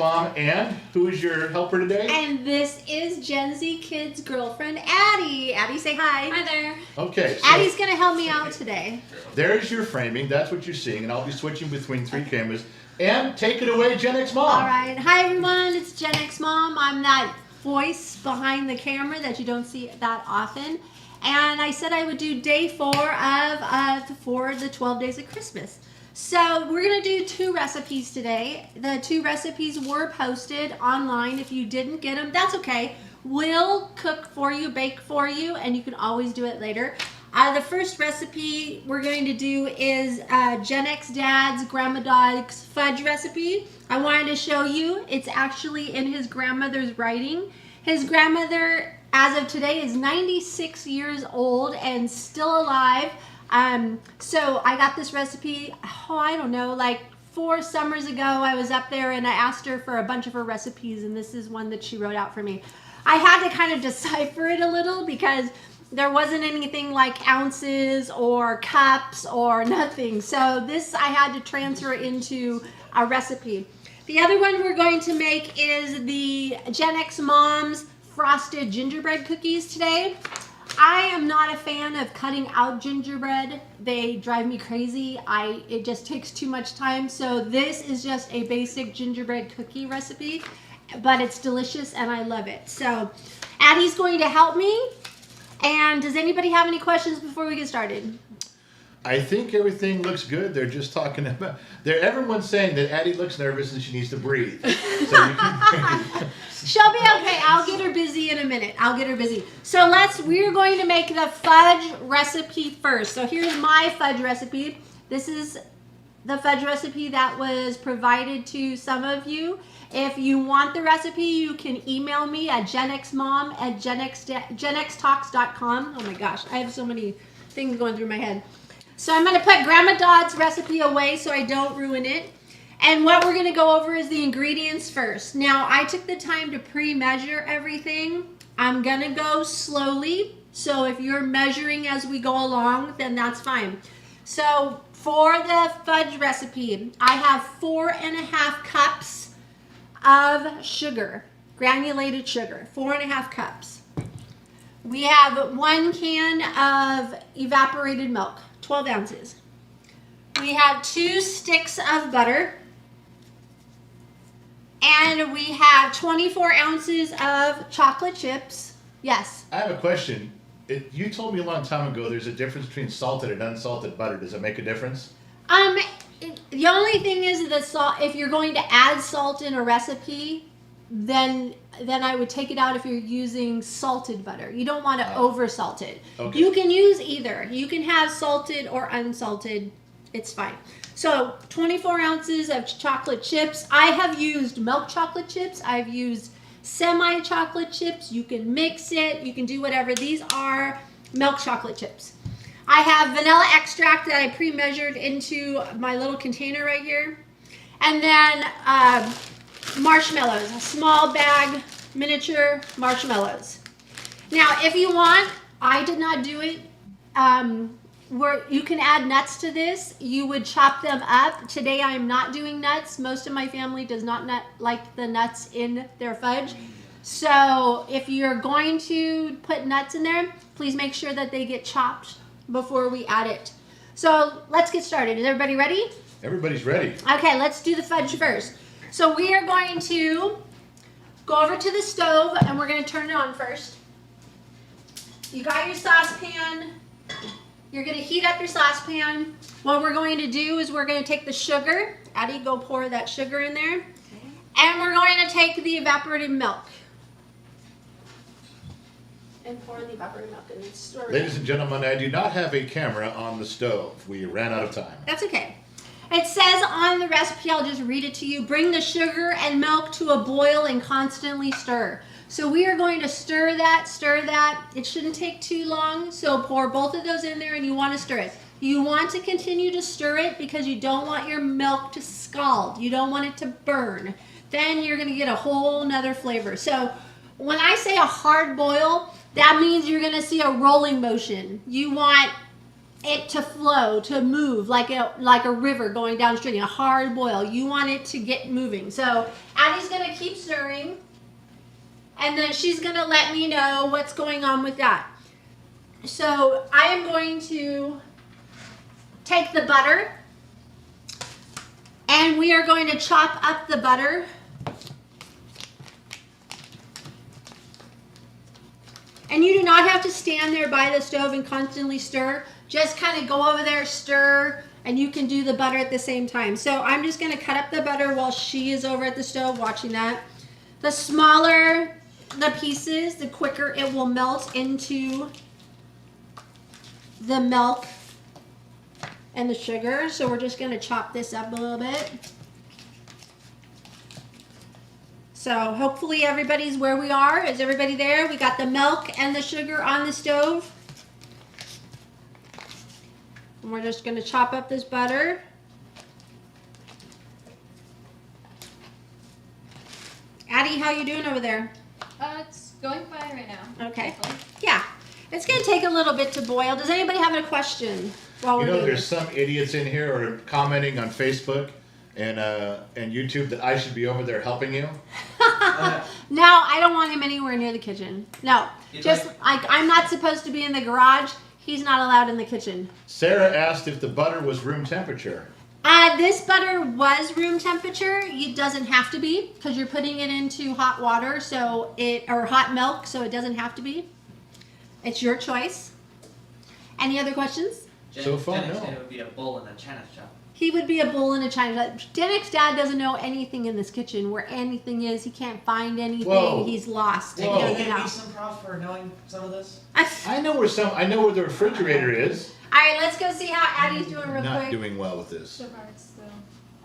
Mom, and who is your helper today? And this is Gen Z Kid's girlfriend, Addie. Addie, say hi. Hi there. Okay. So Addie's going to help me out today. there's your framing. That's what you're seeing. And I'll be switching between three cameras. And take it away, Gen X Mom. All right. Hi, everyone. It's Gen X Mom. I'm that voice behind the camera that you don't see that often. And I said I would do day 4 for the 12 days of Christmas. So we're going to do 2 recipes today. The 2 recipes were posted online. If you didn't get them, that's okay. We'll cook for you, bake for you, and you can always do it later. The first recipe we're going to do is Gen X Dad's Grandma Dog's fudge recipe. I wanted to show you. It's actually in his grandmother's writing. His grandmother, as of today, is 96 years old and still alive. So I got this recipe, I don't know, like 4 summers ago. I was up there and I asked her for a bunch of her recipes, and this is one that she wrote out for me. I had to kind of decipher it a little because there wasn't anything like ounces or cups or nothing. So this I had to transfer into a recipe. The other one we're going to make is the Gen X Mom's frosted gingerbread cookies today. I am not a fan of cutting out gingerbread. They drive me crazy. It just takes too much time. So this is just a basic gingerbread cookie recipe, but it's delicious and I love it. So Addie's going to help me. And does anybody have any questions before we get started? I think everything looks good. They're just talking about. Everyone's saying that Addie looks nervous and she needs to breathe. So you can breathe. She'll be okay. I'll get her busy in a minute. I'll get her busy. So we're going to make the fudge recipe first. So here's my fudge recipe. This is the fudge recipe that was provided to some of you. If you want the recipe, you can email me at genxtalks.com. Oh my gosh, I have so many things going through my head. So I'm going to put Grandma Dodd's recipe away so I don't ruin it. And what we're going to go over is the ingredients first. Now, I took the time to pre-measure everything. I'm going to go slowly. So if you're measuring as we go along, then that's fine. So for the fudge recipe, I have 4.5 cups of sugar, granulated sugar, 4.5 cups. We have 1 can of evaporated milk, 12 ounces. We have 2 sticks of butter. And we have 24 ounces of chocolate chips. Yes. I have a question. You told me a long time ago there's a difference between salted and unsalted butter. Does it make a difference? The only thing is the salt. If you're going to add salt in a recipe, then I would take it out if you're using salted butter. You don't want to over salt it. Okay. You can use either. You can have salted or unsalted. It's fine. So 24 ounces of chocolate chips. I have used milk chocolate chips. I've used semi-chocolate chips. You can mix it. You can do whatever. These are milk chocolate chips. I have vanilla extract that I pre-measured into my little container right here. And then marshmallows, a small bag, miniature marshmallows. Now, if you want, I did not do it. Where you can add nuts to this, you would chop them up. Today I am not doing nuts. Most of my family does not like the nuts in their fudge. So if you're going to put nuts in there, please make sure that they get chopped before we add it. So let's get started. Is everybody ready? Everybody's ready. Okay, let's do the fudge first. So we are going to go over to the stove and we're going to turn it on first. You got your saucepan. You're going to heat up your saucepan. What we're going to do is we're going to take the sugar. Addie, go pour that sugar in there. And we're going to take the evaporated milk. And pour the evaporated milk in. Ladies and gentlemen, I do not have a camera on the stove. We ran out of time. That's okay. It says on the recipe, I'll just read it to you, bring the sugar and milk to a boil and constantly stir. So we are going to stir that. It shouldn't take too long, so pour both of those in there and you want to stir it. You want to continue to stir it because you don't want your milk to scald. You don't want it to burn. Then you're going to get a whole nother flavor. So when I say a hard boil, that means you're going to see a rolling motion. You want it to flow, to move like a river going downstream, a hard boil. You want it to get moving. So Addie's gonna keep stirring, and then she's gonna let me know what's going on with that. So I am going to take the butter, and we are going to chop up the butter. And you do not have to stand there by the stove and constantly stir. Just kind of go over there, stir, and you can do the butter at the same time. So I'm just going to cut up the butter while she is over at the stove watching that. The smaller the pieces, the quicker it will melt into the milk and the sugar. So we're just going to chop this up a little bit. So hopefully everybody's where we are. Is everybody there? We got the milk and the sugar on the stove. And we're just going to chop up this butter. Addie, how you doing over there? It's going fine right now. Okay. Yeah. It's going to take a little bit to boil. Does anybody have a question while we're doing there's this? some idiots in here are commenting on Facebook and YouTube that I should be over there helping you. No, I don't want him anywhere near the kitchen. No. I'm not supposed to be in the garage. He's not allowed in the kitchen. Sarah asked if the butter was room temperature. This butter was room temperature. It doesn't have to be because you're putting it into hot water, or hot milk, so it doesn't have to be. It's your choice. Any other questions? So far, Jenny no. said it would be a bowl in a China shop. He would be a bull in a china. Dennick's dad doesn't know anything in this kitchen. Where anything is, he can't find anything. Whoa. He's lost. Can Whoa. you He doesn't give know. me some props for knowing some of this? I know where the refrigerator is. All right, let's go see how Addie's doing real Not quick. doing well with this. So far it's still.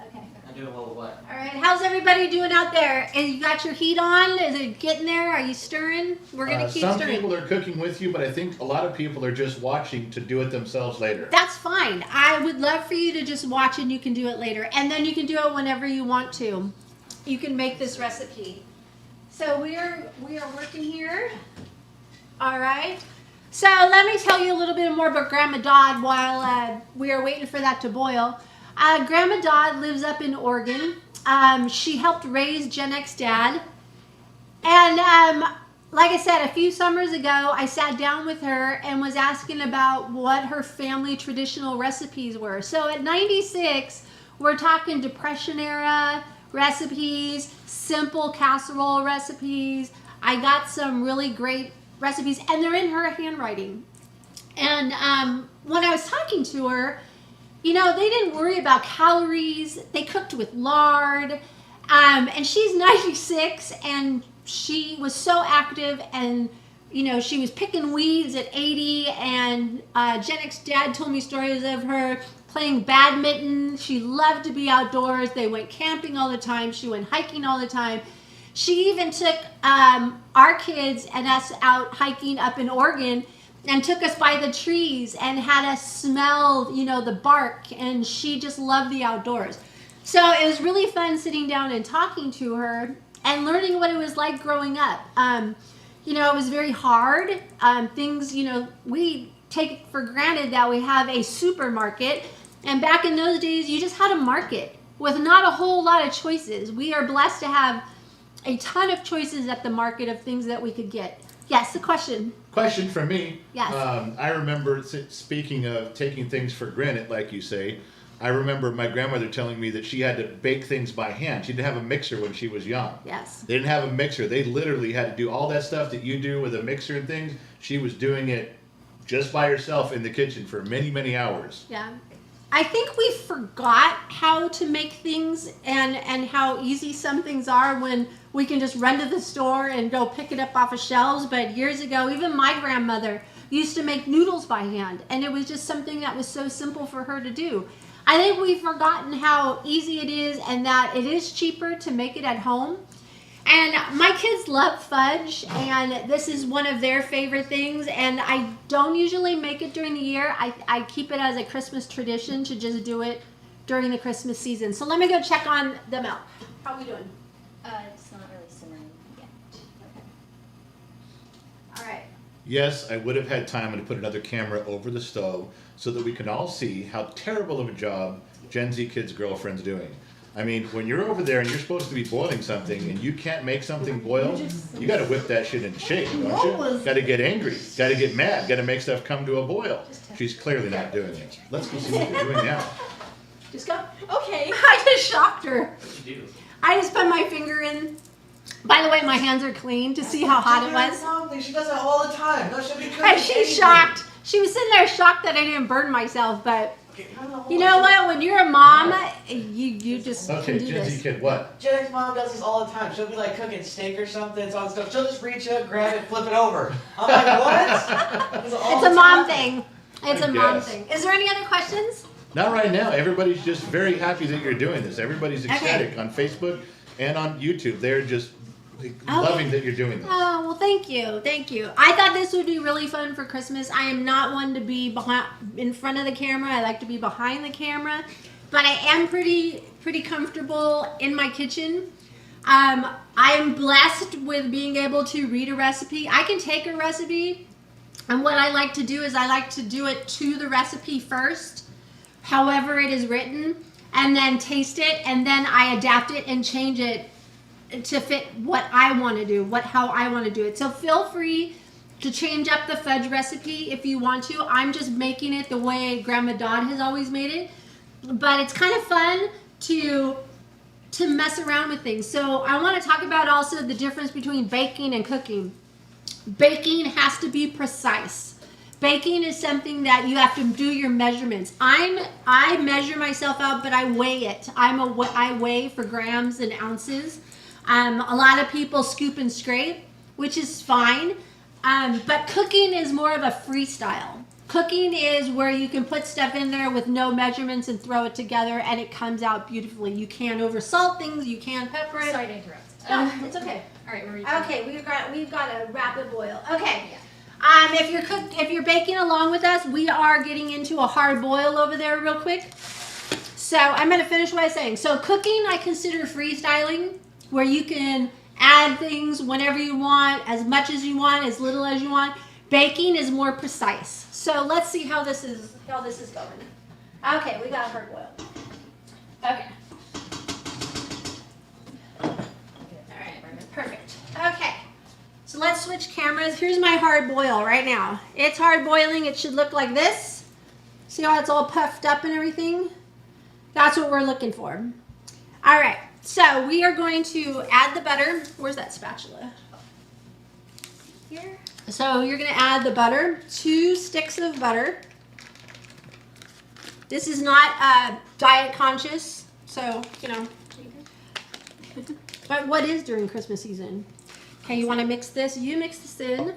Okay. I'm doing well with what? All right, how's everybody doing out there? And you got your heat on? Is it getting there? Are you stirring? We're gonna keep Some stirring. people are cooking with you, but I think a lot of people are just watching to do it themselves later. That's fine. I would love for you to just watch and you can do it later. And then you can do it whenever you want to. You can make this recipe. So we are working here. All right. So let me tell you a little bit more about Grandma Dodd while we are waiting for that to boil. Grandma Dodd lives up in Oregon. She helped raise Gen X dad. And like I said, a few summers ago, I sat down with her and was asking about what her family traditional recipes were. So at 96, we're talking Depression era recipes, simple casserole recipes. I got some really great recipes, and they're in her handwriting. And when I was talking to her, they didn't worry about calories. They cooked with lard. And she's 96, and she was so active, and she was picking weeds at 80. And Gen X dad told me stories of her playing badminton. She loved to be outdoors. They went camping all the time. She went hiking all the time. She even took our kids and us out hiking up in Oregon and took us by the trees and had us smell, the bark. And she just loved the outdoors. So it was really fun sitting down and talking to her and learning what it was like growing up. It was very hard. Things, we take it for granted that we have a supermarket. And back in those days, you just had a market with not a whole lot of choices. We are blessed to have a ton of choices at the market of things that we could get. Yes, the question. Question from me. Yes. I remember, speaking of taking things for granted, like you say, I remember my grandmother telling me that she had to bake things by hand. She didn't have a mixer when she was young. Yes. They didn't have a mixer. They literally had to do all that stuff that you do with a mixer and things. She was doing it just by herself in the kitchen for many, many hours. Yeah. I think we forgot how to make things and how easy some things are when we can just run to the store and go pick it up off of shelves. But years ago, even my grandmother used to make noodles by hand, and it was just something that was so simple for her to do. I think we've forgotten how easy it is and that it is cheaper to make it at home. And my kids love fudge, and this is one of their favorite things. And I don't usually make it during the year. I keep it as a Christmas tradition to just do it during the Christmas season. So let me go check on the milk. How are we doing? It's not really simmering yet. Okay. All right. Yes, I would have had time to put another camera over the stove so that we can all see how terrible of a job Gen Z kids' girlfriend's doing. I mean, when you're over there and you're supposed to be boiling something and you can't make something boil, you got to whip that shit into shape, don't you? Got to get angry, got to get mad, got to make stuff come to a boil. She's clearly not doing it. Let's go see what they're doing now. Just go. Okay. I just shocked her. What'd you do? I just put my finger in. By the way, my hands are clean to see how hot it was. She does that all the time. No, she'll be cooking. And she's shocked. She was sitting there shocked that I didn't burn myself, but you know what? When you're a mom, you just Okay, can do Gen Z this. kid, what? Gen X mom does this all the time. She'll be like cooking steak or something. It's on stuff. She'll just reach up, grab it, flip it over. I'm like, what? It's a mom thing. It's I a mom guess. thing. Is there any other questions? Not right now. Everybody's just very happy that you're doing this. Everybody's ecstatic on Facebook and on YouTube. They're just loving that you're doing this. Oh, well, thank you. Thank you. I thought this would be really fun for Christmas. I am not one to be in front of the camera. I like to be behind the camera. But I am pretty comfortable in my kitchen. I am blessed with being able to read a recipe. I can take a recipe, and what I like to do is I like to do it to the recipe first, however it is written, and then taste it, and then I adapt it and change it to fit what I want to do, how I want to do it. So feel free to change up the fudge recipe if you want to. I'm just making it the way Grandma Dodd has always made it. But it's kind of fun to mess around with things. So I want to talk about also the difference between baking and cooking. Baking has to be precise. Baking is something that you have to do your measurements. I measure myself out, but I weigh it. I weigh for grams and ounces. A lot of people scoop and scrape, which is fine. But cooking is more of a freestyle. Cooking is where you can put stuff in there with no measurements and throw it together, and it comes out beautifully. You can oversalt things. You can pepper it. Sorry to interrupt. No, it's okay. All right, we're Okay, we've got a rapid boil. Okay. If you're baking along with us, we are getting into a hard boil over there real quick. So I'm going to finish what I was saying. So cooking, I consider freestyling, where you can add things whenever you want, as much as you want, as little as you want. Baking is more precise. So let's see how this is going. Okay, we got a hard boil. Okay. All right, perfect. Okay. So let's switch cameras. Here's my hard boil right now. It's hard boiling. It should look like this. See how it's all puffed up and everything? That's what we're looking for. All right. So we are going to add the butter. Where's that spatula? Here. So you're going to add the butter, 2 sticks of butter. This is not diet conscious, so, you know. But what is during Christmas season? Okay, you want to mix this? You mix this in.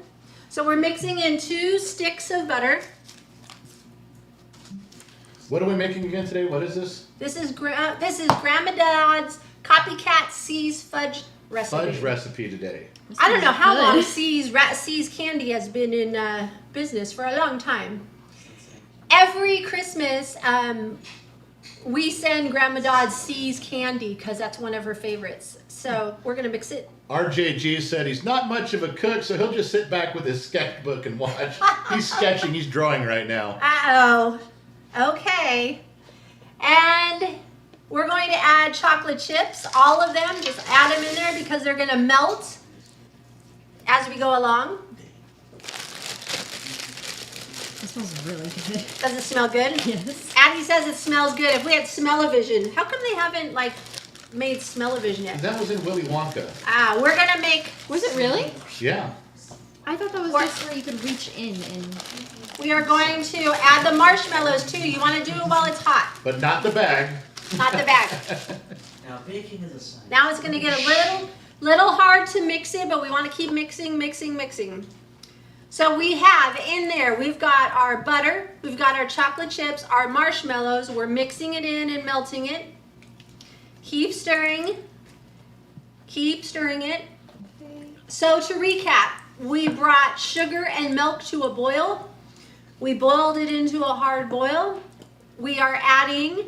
So we're mixing in 2 sticks of butter. What are we making again today? What is this? This is Grandma Dodd's Copycat C's fudge recipe. Fudge recipe today. I don't know how long C's Candy has been in business, for a long time. Every Christmas, we send Grandma Dodd C's Candy because that's one of her favorites. So we're going to mix it. RJG said he's not much of a cook, so he'll just sit back with his sketchbook and watch. He's sketching, he's drawing right now. Uh-oh. Okay. And we're going to add chocolate chips, all of them. Just add them in there because they're going to melt as we go along. It smells really good. Does it smell good? Yes. Abby says it smells good. If we had smell-o-vision, how come they haven't made smell-o-vision yet? That was in Willy Wonka. We're gonna make. Was it really? Yeah. I thought that was just where you could reach in and. We are going to add the marshmallows too. You want to do it while it's hot, But not the bag. not the bag. Now baking is a science. Now it's gonna get a little hard to mix it, but we want to keep mixing. So we have in there, we've got our butter, we've got our chocolate chips, our marshmallows. We're mixing it in and melting it. Keep stirring it. So to recap, we brought sugar and milk to a boil. We boiled it into a hard boil. We are adding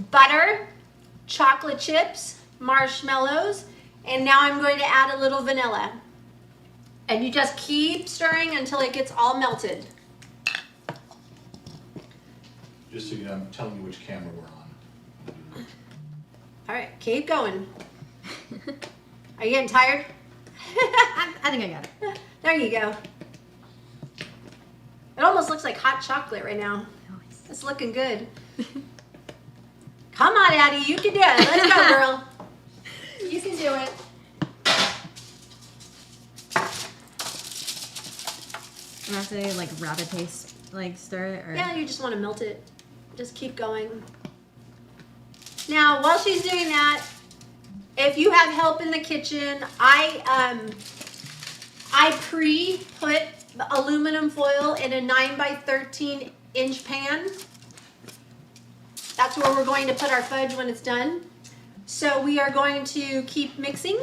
butter, chocolate chips, marshmallows, and now I'm going to add a little vanilla. And you just keep stirring until it gets all melted. Just so you know, I'm telling you which camera we're on. All right, keep going. Are you getting tired? I think I got it. There you go. It almost looks like hot chocolate right now. It's looking good. Come on, Addie, you can do it. Let's go, girl. You can do it. I have to like rapid pace, like stir it, or Yeah, you just want to melt it. Just keep going. Now, while she's doing that, if you have help in the kitchen, I pre-put aluminum foil in a 9x13 inch pan. That's where we're going to put our fudge when it's done. So we are going to keep mixing,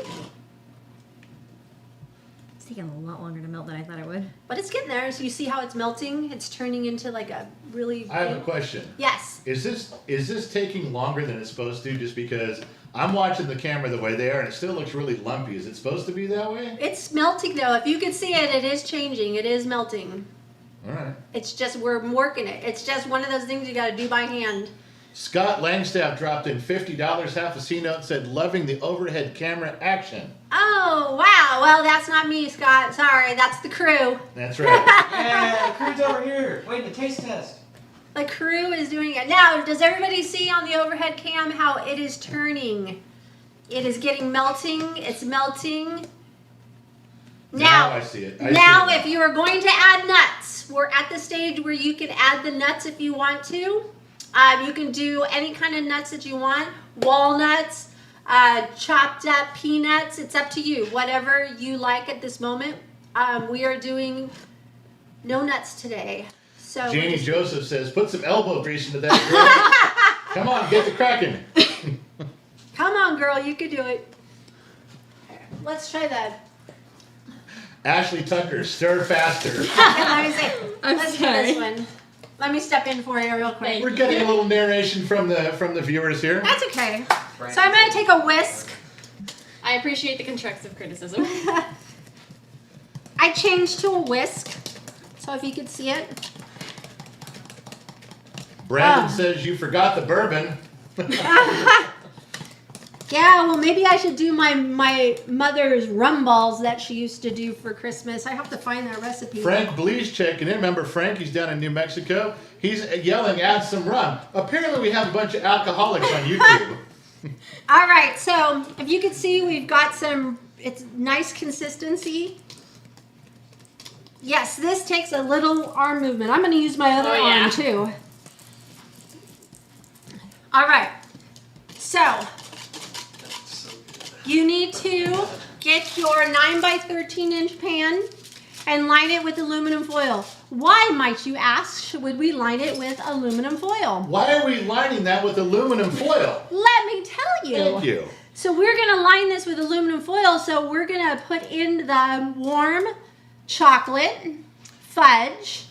it's taking a lot longer to melt than I thought it would. but it's getting there. So you see how it's melting? It's turning into like a really... I have a question. Yes. Is this taking longer than it's supposed to? Just because I'm watching the camera the way they are, and it still looks really lumpy. Is it supposed to be that way? It's melting though. If you could see it, it is changing. It is melting. All right. It's just, we're working it. It's just one of those things you got to do by hand. Scott Langstaff dropped in $50, half a C note, and said, loving the overhead camera action. Oh, wow. Well, that's not me, Scott. Sorry. That's the crew. That's right. Yeah, the crew's over here. Waiting to taste test. The crew is doing it. Now, does everybody see on the overhead cam how it is turning? It is getting melting. It's melting. Now I see it. Now, I see it. if you are going to add nuts, we're at the stage where you can add the nuts if you want to. You can do any kind of nuts that you want. Walnuts, chopped up peanuts. It's up to you. Whatever you like at this moment. We are doing no nuts today. So Janie Joseph says, put some elbow grease into that grill. Come on, get the cracking. come on, girl. You can do it. Let's try that. Ashley Tucker, stir faster. Let me see. I'm Let's sorry. do this one. Let me step in for you real quick. We're getting a little narration from the viewers here. That's okay. So I'm going to take a whisk. I appreciate the constructive criticism. I changed to a whisk. So if you could see it. Brandon says you forgot the bourbon. Yeah, well, maybe I should do my mother's rum balls that she used to do for Christmas. I have to find that recipe. Frank Blee's checking in. Remember Frank? He's down in New Mexico. He's yelling, add some rum. Apparently we have a bunch of alcoholics on YouTube. All right, so if you could see, we've got some, it's nice consistency. Yes, this takes a little arm movement. I'm going to use my other arm too. All right, so you need to get your 9x13 inch pan and line it with aluminum foil. Why, might you ask, would we line it with aluminum foil? Why are we lining that with aluminum foil? Let me tell you. Thank you. So we're going to line this with aluminum foil. So we're going to put in the warm chocolate, fudge,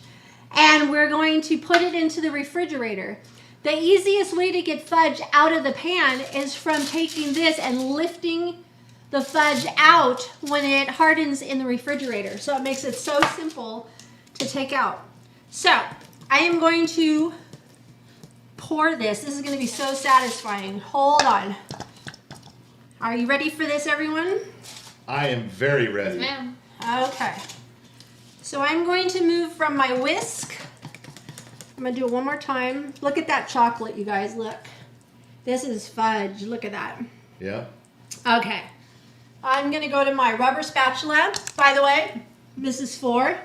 and we're going to put it into the refrigerator. The easiest way to get fudge out of the pan is from taking this and lifting the fudge out when it hardens in the refrigerator. So it makes it so simple to take out. So I am going to pour this. This is going to be so satisfying. Hold on. Are you ready for this, everyone? I am very ready. Ma'am. Okay. So I'm going to move from my whisk. I'm going to do it one more time. Look at that chocolate, you guys. Look. This is fudge. Look at that. Yeah. Okay. I'm going to go to my rubber spatula. By the way, Mrs. Ford,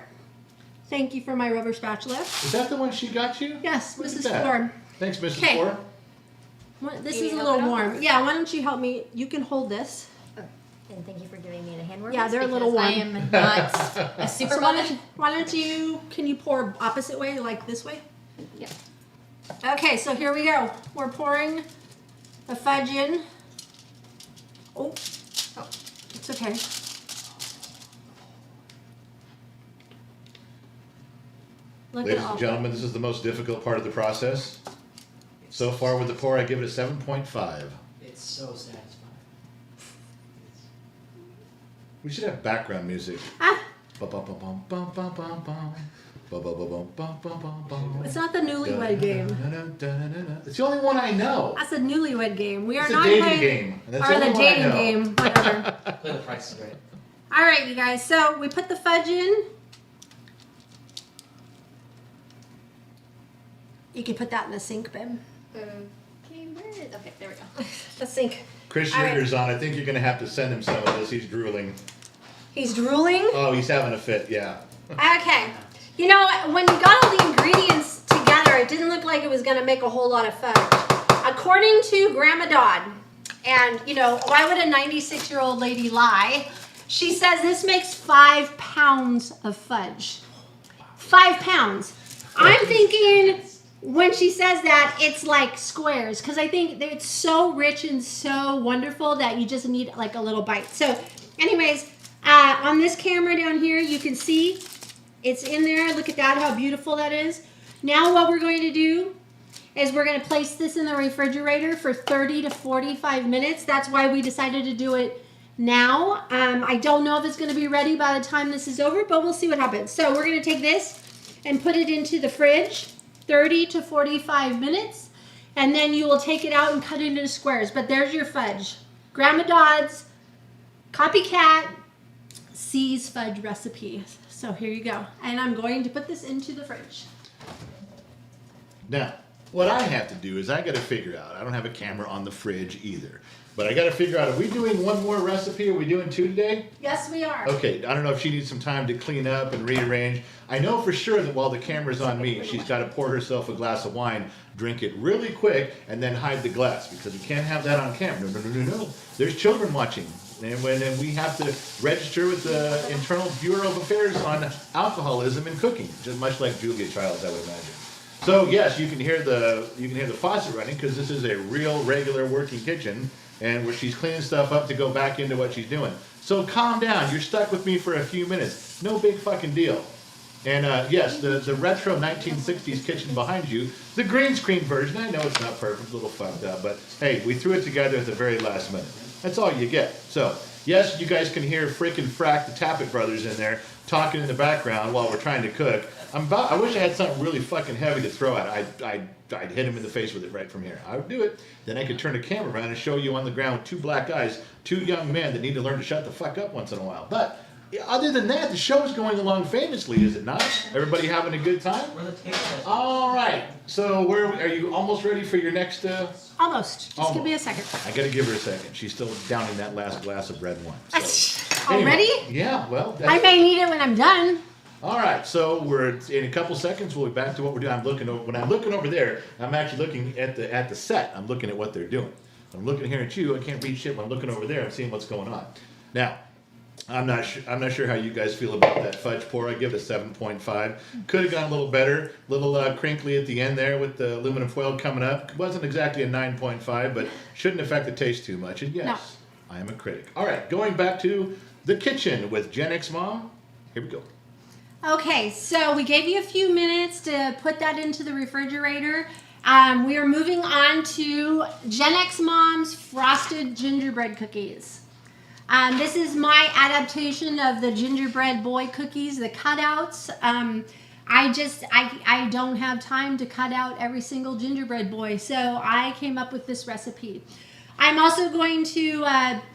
thank you for my rubber spatula. Is that the one she got you? Yes, Look at Mrs. that. Ford. Thanks, Mrs. Okay. Ford. This You is a need little help? warm. Yeah, why don't you help me? You can hold this. And thank you for giving me the hand warmers. Yeah, they're a little because warm. I am not a super So woman. why don't you, can you pour opposite way, like this way? Yeah. Okay, so here we go. We're pouring the fudge in. Oh, it's okay. Look Ladies at all and gentlemen, this is the most difficult part of the process. So far with the pour, I give it a 7.5. It's so satisfying. We should have background music. Ah, It's not the newlywed game. It's the only one I know. That's a newlywed game. We are It's a not dating playing. game. And that's Or the the only one I dating know. game. Whatever. Play the Price is Right. All right, you guys. So we put the fudge in. You can put that in the sink, babe. Okay, where is? Okay, there we go. The sink. Chris All right. Schroeder's on. I think you're going to have to send him some of this. He's drooling. He's drooling. Oh, he's having a fit, yeah. Okay. You know, when you got all the ingredients together, it didn't look like it was going to make a whole lot of fudge. According to Grandma Dodd, and, you know, why would a 96-year-old lady lie? She says this makes 5 pounds of fudge. 5 pounds. I'm thinking when she says that, it's like squares, because I think it's so rich and so wonderful that you just need like a little bite. So, anyways, on this camera down here, you can see it's in there. Look at that, how beautiful that is. Now what we're going to do is we're going to place this in the refrigerator for 30 to 45 minutes. That's why we decided to do it now. I don't know if it's going to be ready by the time this is over, but we'll see what happens. So we're going to take this and put it into the fridge, 30 to 45 minutes, and then you will take it out and cut it into squares. But there's your fudge. Grandma Dodd's copycat C's fudge recipe. So here you go. And I'm going to put this into the fridge. Now, what I have to do is I got to figure out, I don't have a camera on the fridge either, but I got to figure out, are we doing one more recipe? Are we doing 2 today? Yes, we are. Okay, I don't know if she needs some time to clean up and rearrange. I know for sure that while the camera's on me, she's got to pour herself a glass of wine, drink it really quick, and then hide the glass, because we can't have that on camera. No. There's children watching, and we have to register with the Internal Bureau of Affairs on alcoholism and cooking, just much like Julia Childs, I would imagine. So yes, you can hear the faucet running, because this is a real regular working kitchen, and where she's cleaning stuff up to go back into what she's doing. So calm down. You're stuck with me for a few minutes. No big fucking deal. And yes, the retro 1960s kitchen behind you, the green screen version. I know it's not perfect, a little fucked up, but hey, we threw it together at the very last minute. That's all you get. So yes, you guys can hear frickin' Frack the Tappet brothers in there talking in the background while we're trying to cook. I wish I had something really fucking heavy to throw at. I'd hit him in the face with it right from here. I would do it. Then I could turn the camera around and show you on the ground with 2 black guys, 2 young men that need to learn to shut the fuck up once in a while. But other than that, the show's going along famously, is it not? Everybody having a good time? Where the table is. All right. So where are you almost ready for your next? Almost. Just give me a second. I gotta give her a second. She's still downing that last glass of red wine. So, Already? yeah. Well. I may need it when I'm done. All right, so we're in a couple seconds. We'll be back to what we're doing. When I'm looking over there, I'm actually looking at the set. I'm looking at what they're doing. I'm looking here at you. I can't read shit. When I'm looking over there, I'm seeing what's going on. Now, I'm not sure how you guys feel about that fudge pour. I give it a 7.5. Could have gone a little better, a little crinkly at the end there with the aluminum foil coming up. It wasn't exactly a 9.5, but shouldn't affect the taste too much. And yes, I am a critic. All right, going back to the kitchen with Gen X Mom. Here we go. Okay, so we gave you a few minutes to put that into the refrigerator. We are moving on to Gen X Mom's Frosted Gingerbread Cookies. This is my adaptation of the gingerbread boy cookies, the cutouts. I don't have time to cut out every single gingerbread boy, so I came up with this recipe. I'm also going to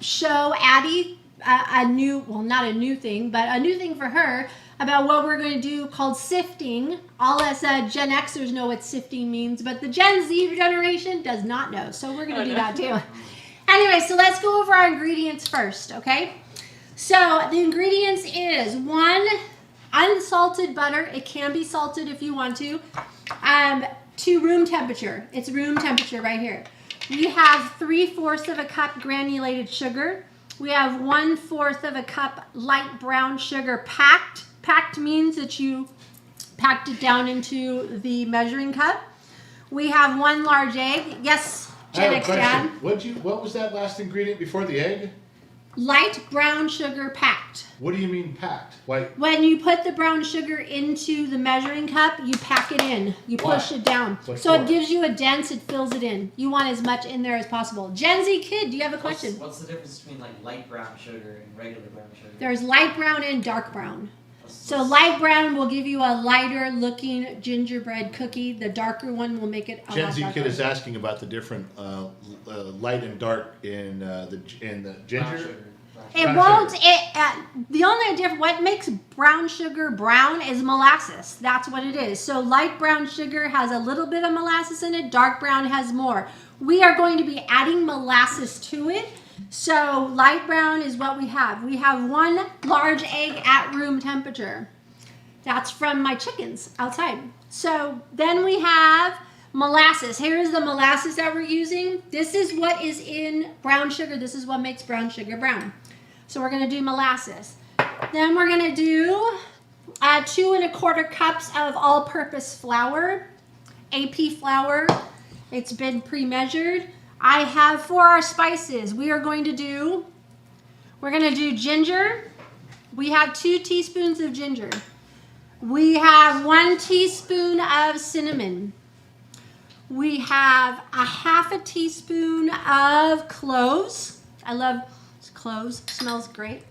show Addie a new, well, not a new thing, but a new thing for her about what we're going to do called sifting. All us Gen Xers know what sifting means, but the Gen Z generation does not know, so we're going to do that too. Anyway, so let's go over our ingredients first, okay? So the ingredients is 1 unsalted butter. It can be salted if you want to. To room temperature. It's room temperature right here. We have 3/4 of a cup granulated sugar. We have 1/4 of a cup light brown sugar packed. Packed means that you packed it down into the measuring cup. We have 1 large egg. Yes, Gen X Dad. What was that last ingredient before the egg? Light brown sugar packed. What do you mean packed? Like, When you put the brown sugar into the measuring cup, you pack it in. You push it down. What So for? it gives you a dense, it fills it in. You want as much in there as possible. Gen Z kid, do you have a question? What's the difference between like light brown sugar and regular brown sugar? There's light brown and dark brown. So light brown will give you a lighter looking gingerbread cookie. The darker one will make it a Gen lot Z darker. kid is asking about the different light and dark in the ginger. It Brown won't. sugar. The only difference, what makes brown sugar brown is molasses. That's what it is. So light brown sugar has a little bit of molasses in it. Dark brown has more. We are going to be adding molasses to it. So light brown is what we have. We have 1 large egg at room temperature. That's from my chickens outside. So then we have molasses. Here's the molasses that we're using. This is what is in brown sugar. This is what makes brown sugar brown. So we're going to do molasses. Then we're going to do 2 1/4 cups of all-purpose flour, AP flour. It's been pre-measured. I have for our spices, we're going to do ginger. We have 2 teaspoons of ginger. We have 1 teaspoon of cinnamon. We have a 1/2 teaspoon of cloves. I love cloves, smells great.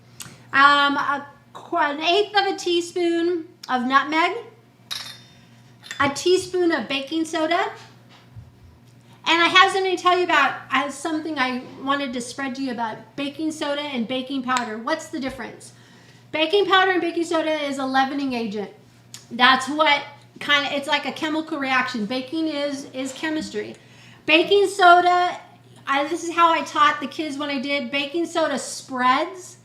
1/8 teaspoon of nutmeg, a teaspoon of baking soda, and I have something to tell you about, something I wanted to spread to you about baking soda and baking powder. What's the difference? Baking powder and baking soda is a leavening agent. That's what it's like a chemical reaction. Baking is chemistry. Baking soda, this is how I taught the kids when I did. Baking soda spreads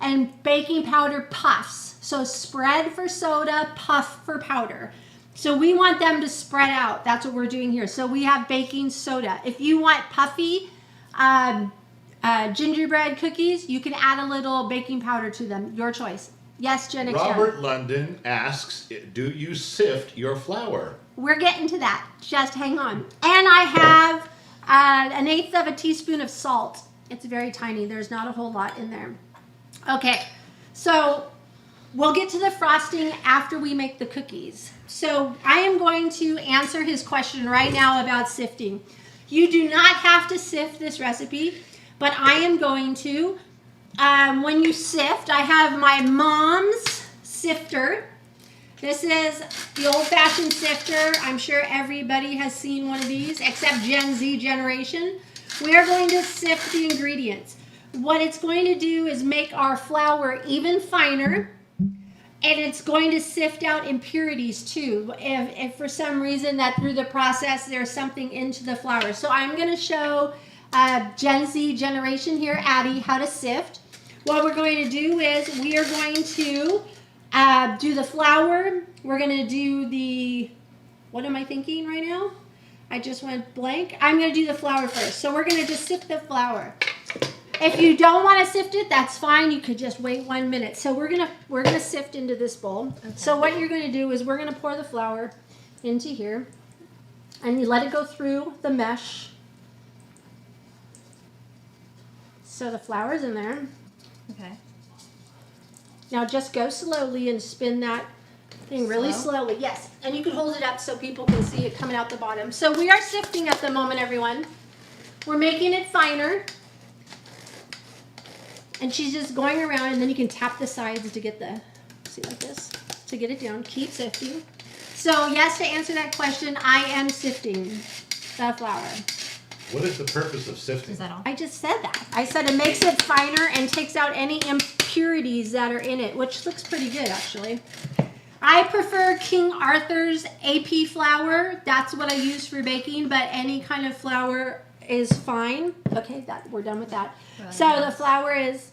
and baking powder puffs. So spread for soda, puff for powder. So we want them to spread out. That's what we're doing here. So we have baking soda. If you want puffy gingerbread cookies, you can add a little baking powder to them. Your choice. Yes, Jen. Robert London asks, do you sift your flour? We're getting to that. Just hang on. And I have 1/8 teaspoon of salt. It's very tiny. There's not a whole lot in there. Okay, so we'll get to the frosting after we make the cookies. So I am going to answer his question right now about sifting. You do not have to sift this recipe, but I am going to. When you sift, I have my mom's sifter. This is the old-fashioned sifter. I'm sure everybody has seen one of these, except Gen Z generation. We are going to sift the ingredients. What it's going to do is make our flour even finer, and it's going to sift out impurities too, if for some reason that through the process there's something into the flour. So I'm going to show Gen Z generation here, Addie, how to sift. What we're going to do is we are going to do the flour. We're going to do the, what am I thinking right now? I just went blank. I'm going to do the flour first. So we're going to just sift the flour. If you don't want to sift it, that's fine. You could just wait 1 minute. So we're gonna sift into this bowl. Okay. So what you're going to do is we're going to pour the flour into here, and you let it go through the mesh. So the flour's in there. Okay. Now just go slowly and spin that thing really slowly. Yes, and you can hold it up so people can see it coming out the bottom. So we are sifting at the moment, everyone. We're making it finer. And she's just going around, and then you can tap the sides to get the, see like this, to get it down. Keep sifting. So yes, to answer that question, I am sifting the flour. What is the purpose of sifting? Is that all? I just said that. I said it makes it finer and takes out any impurities that are in it, which looks pretty good actually. I prefer King Arthur's AP flour. That's what I use for baking, but any kind of flour is fine. Okay, we're done with that. Really So nice. the flour is,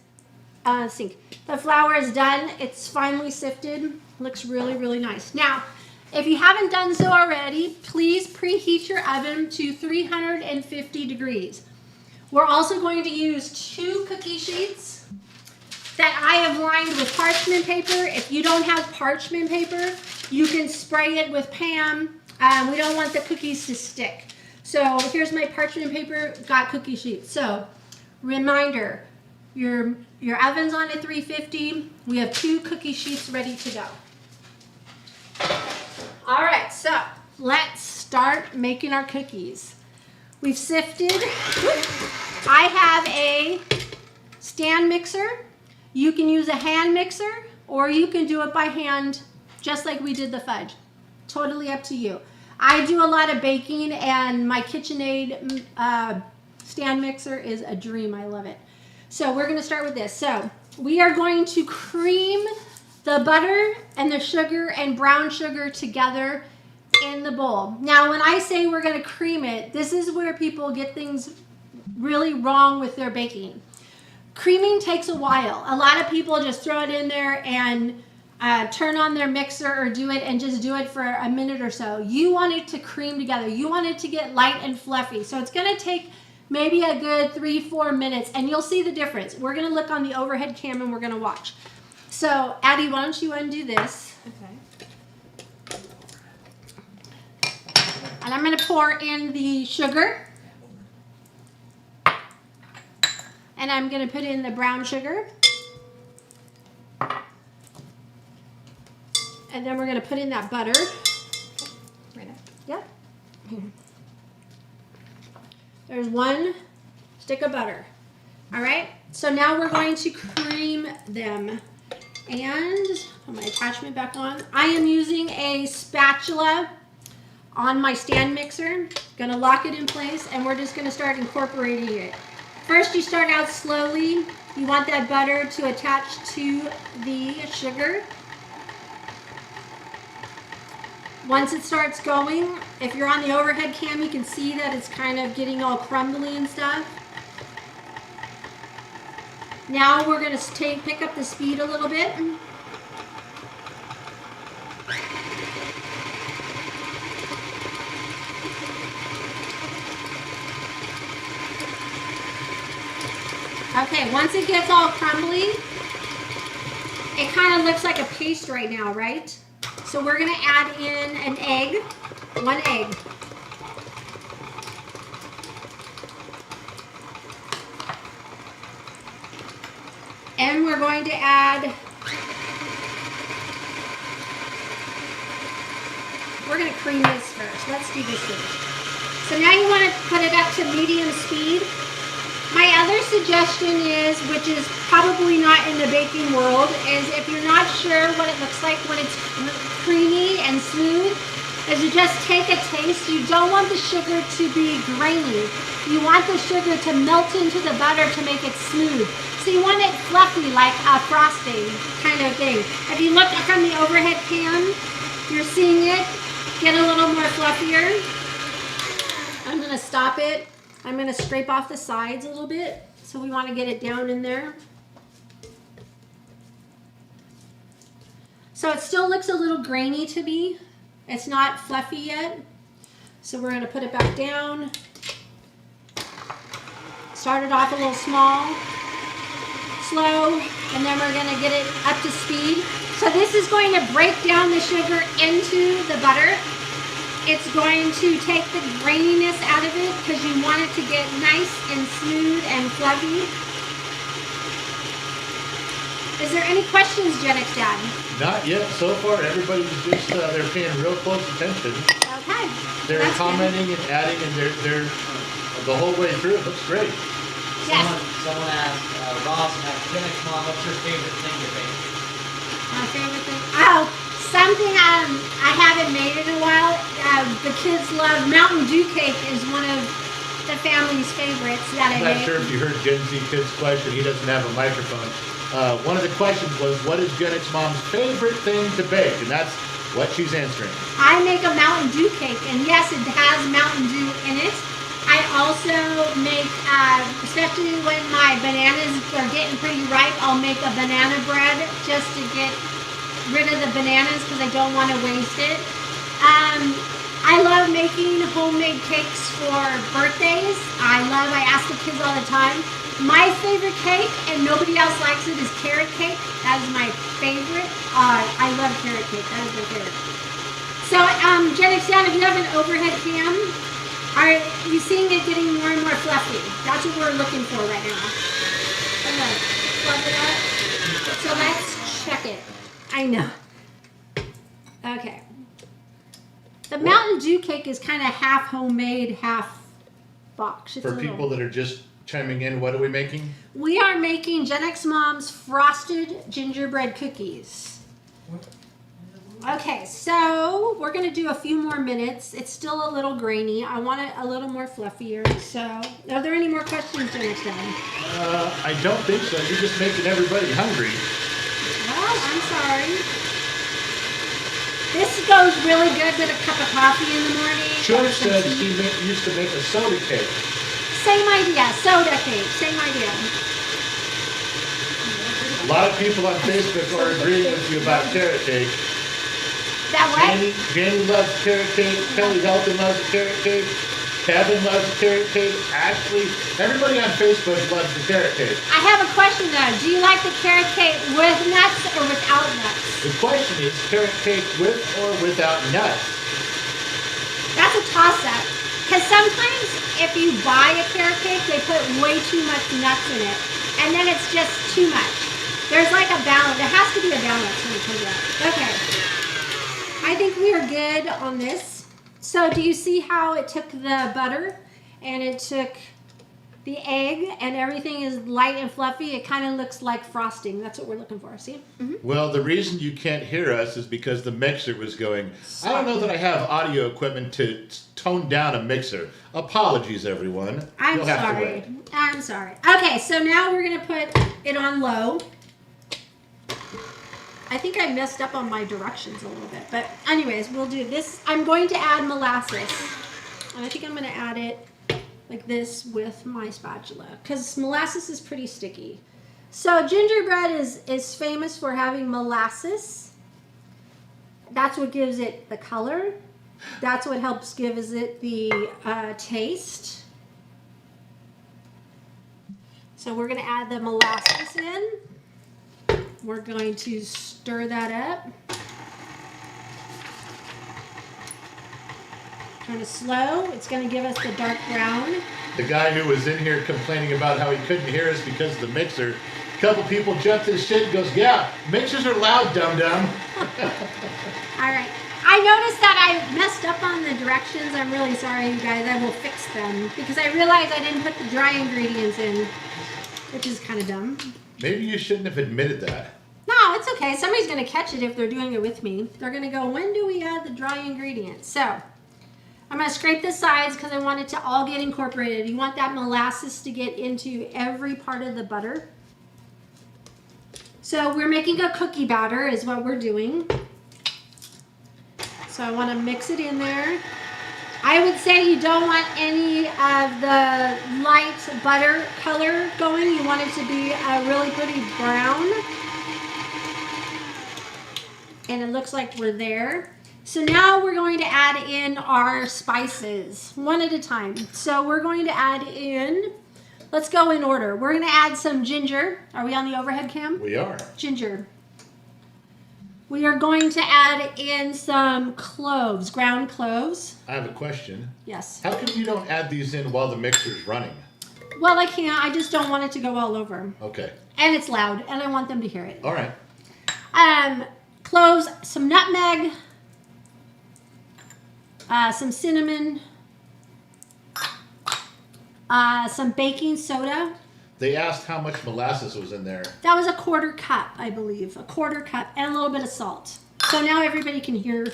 the flour is done. It's finely sifted. Looks really, really nice. Now, if you haven't done so already, please preheat your oven to 350 degrees. We're also going to use 2 cookie sheets that I have lined with parchment paper. If you don't have parchment paper, you can spray it with Pam. We don't want the cookies to stick. So here's my parchment paper, got cookie sheets. So reminder, your oven's on at 350. We have 2 cookie sheets ready to go. All right, so let's start making our cookies. We've sifted. I have a stand mixer. You can use a hand mixer. or you can do it by hand, just like we did the fudge. Totally up to you. I do a lot of baking, and my KitchenAid stand mixer is a dream. I love it. So we're going to start with this. So we are going to cream the butter and the sugar and brown sugar together in the bowl. Now, when I say we're going to cream it, this is where people get things really wrong with their baking. Creaming takes a while. A lot of people just throw it in there and turn on their mixer or do it and just do it for a minute or so. You want it to cream together. You want it to get light and fluffy. So it's going to take maybe a good 3-4 minutes, and you'll see the difference. We're going to look on the overhead camera and we're going to watch. So, Addie, why don't you undo this? Okay. And I'm going to pour in the sugar. And I'm going to put in the brown sugar. And then we're going to put in that butter. Right up. Yep. There's 1 stick of butter. All right. So now we're going to cream them. And put my attachment back on. I am using a spatula on my stand mixer. Going to lock it in place, and we're just going to start incorporating it. First, you start out slowly. You want that butter to attach to the sugar. Once it starts going, if you're on the overhead cam, you can see that it's kind of getting all crumbly and stuff. Now we're going to pick up the speed a little bit. Okay, once it gets all crumbly, it kind of looks like a paste right now, right? So we're going to add in an egg, 1 egg. And we're going to add, we're going to cream this first. Let's do this first. So now you want to put it up to medium speed. My other suggestion is, which is probably not in the baking world, is if you're not sure what it looks like when it's creamy and smooth, is you just take a taste. You don't want the sugar to be grainy. You want the sugar to melt into the butter to make it smooth. So you want it fluffy, like a frosting kind of thing. If you look from the overhead cam, you're seeing it get a little more fluffier. I'm going to stop it. I'm going to scrape off the sides a little bit. So we want to get it down in there. So it still looks a little grainy to me. It's not fluffy yet. So we're going to put it back down. Start it off a little small, slow, and then we're going to get it up to speed. So this is going to break down the sugar into the butter. It's going to take the graininess out of it because you want it to get nice and smooth and fluffy. Is there any questions, Gen X Dad? Not yet. So far, everybody's just, they're paying real close attention. Okay. They're That's commenting and adding, and they're the whole way through. It looks great. Yes. Someone asked, Ross asked, Gen X Mom, what's your favorite thing to bake? My favorite thing. Oh, something I haven't made in a while. The kids love Mountain Dew cake. Is one of the family's favorites that I I'm not make. sure if you heard Gen Z Kid's question. He doesn't have a microphone. One of the questions was, what is Gen X Mom's favorite thing to bake? And that's what she's answering. I make a Mountain Dew cake, and yes, it has Mountain Dew in it. I also make, especially when my bananas are getting pretty ripe, I'll make a banana bread just to get rid of the bananas because I don't want to waste it. I love making homemade cakes for birthdays. I ask the kids all the time. My favorite cake, and nobody else likes it, is carrot cake. That is my favorite. I love carrot cake. That is my favorite. So, Gen X Dad, if you have an overhead cam, are you seeing it getting more and more fluffy? That's what we're looking for right now. I'm gonna fluff it up. So let's check it. I know. Okay. The Mountain Dew cake is kind of half homemade, half box. It's For a little- people that are just chiming in. What are we making? We are making Gen X Mom's frosted gingerbread cookies. Okay, so we're gonna do a few more minutes. It's still a little grainy. I want it a little more fluffier. So, are there any more questions, Gen X Dad? I don't think so. You're just making everybody hungry. Oh, I'm sorry. This goes really good with a cup of coffee in the morning. George said he used to make a soda cake. Same idea, soda cake, same idea. A lot of people on Facebook are agreeing with you about carrot cake. That what? Jenny loves carrot cake. Kelly Helton loves the carrot cake. Kevin loves the carrot cake. Ashley, everybody on Facebook loves the carrot cake. I have a question though. Do you like the carrot cake with nuts or without nuts? The question is carrot cake with or without nuts? That's a toss-up. Because sometimes if you buy a carrot cake, they put way too much nuts in it. And then it's just too much. There's like a balance. There has to be a balance when it comes out. Okay. I think we are good on this. So do you see how it took the butter and it took the egg and everything is light and fluffy? It kind of looks like frosting. That's what we're looking for. See? Mm-hmm. Well, the reason you can't hear us is because the mixer was going. I don't know that I have audio equipment to tone down a mixer. Apologies, everyone. I'm You'll have to sorry. wait. I'm sorry. Okay, so now we're going to put it on low. I think I messed up on my directions a little bit. But anyways, we'll do this. I'm going to add molasses. And I think I'm going to add it like this with my spatula. Because molasses is pretty sticky. So gingerbread is famous for having molasses. That's what gives it the color. That's what helps gives it the taste. So we're going to add the molasses in. We're going to stir that up. Kind of slow. It's going to give us the dark brown. The guy who was in here complaining about how he couldn't hear us because of the mixer, a couple people jumped his shit and goes, yeah, mixers are loud, dum-dum. All right. I noticed that I messed up on the directions. I'm really sorry, you guys. I will fix them because I realized I didn't put the dry ingredients in, which is kind of dumb. Maybe you shouldn't have admitted that. No, it's okay. Somebody's going to catch it if they're doing it with me. They're going to go, when do we add the dry ingredients? So I'm going to scrape the sides because I want it to all get incorporated. You want that molasses to get into every part of the butter. So we're making a cookie batter is what we're doing. So I want to mix it in there. I would say you don't want any of the light butter color going. You want it to be a really pretty brown. And it looks like we're there. So now we're going to add in our spices one at a time. So we're going to add in, let's go in order. We're going to add some ginger. Are we on the overhead cam? We are. Ginger. We are going to add in some cloves, ground cloves. I have a question. Yes. How come you don't add these in while the mixer's running? Well, I can't. I just don't want it to go all over. Okay. And it's loud, and I want them to hear it. All right. Cloves, some nutmeg, some cinnamon, some baking soda. They asked how much molasses was in there. That was a 1/4 cup, I believe. A 1/4 cup, and a little bit of salt. So now everybody can hear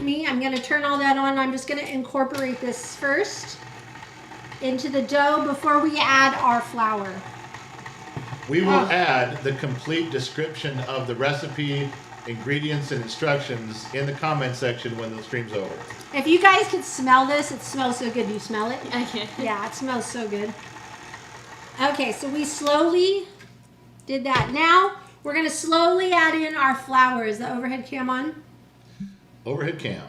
me. I'm going to turn all that on. I'm just going to incorporate this first into the dough before we add our flour. We will add the complete description of the recipe, ingredients, and instructions in the comment section when the stream's over. If you guys could smell this, it smells so good. Do you smell it? I can. Yeah, it smells so good. Okay, so we slowly did that. Now, we're going to slowly add in our flour. Is the overhead cam on? Overhead cam.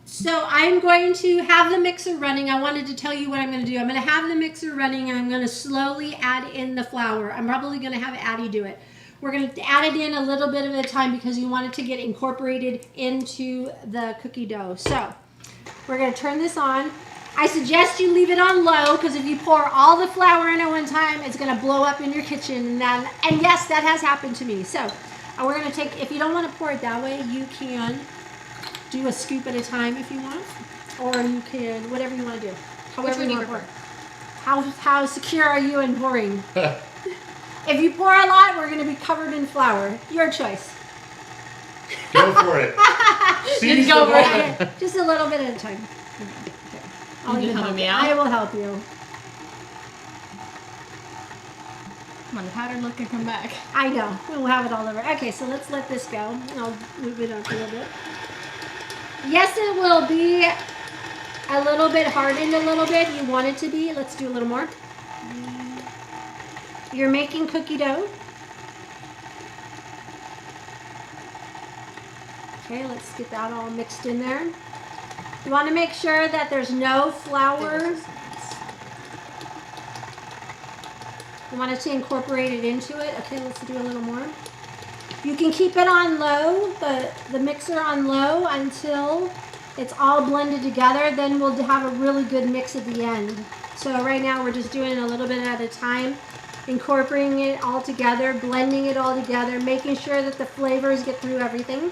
So I'm going to have the mixer running. I wanted to tell you what I'm going to do. I'm going to have the mixer running, and I'm going to slowly add in the flour. I'm probably going to have Addie do it. We're going to add it in a little bit at a time because you want it to get incorporated into the cookie dough. So we're going to turn this on. I suggest you leave it on low because if you pour all the flour in at one time, it's going to blow up in your kitchen. And yes, that has happened to me. So we're going to take, if you don't want to pour it that way, you can do a scoop at a time if you want. Or you can, whatever you want to do. However you want to pour it. How secure are you in pouring? If you pour a lot, we're going to be covered in flour. Your choice. Go for it. Seize go the for it. moment. Okay, just a little bit at a time. Okay. I'll You even helping help me you. out? I will help you. Come on, the powdered look can come back. I know. We'll have it all over. Okay, so let's let this go. I'll move it up a little bit. Yes, it will be a little bit hardened a little bit. You want it to be. Let's do a little more. You're making cookie dough. Okay, let's get that all mixed in there. You want to make sure that there's no flour. You want it to incorporate it into it. Okay, let's do a little more. You can keep it on low, the mixer on low until it's all blended together. Then we'll have a really good mix at the end. So right now we're just doing a little bit at a time, incorporating it all together, blending it all together, making sure that the flavors get through everything.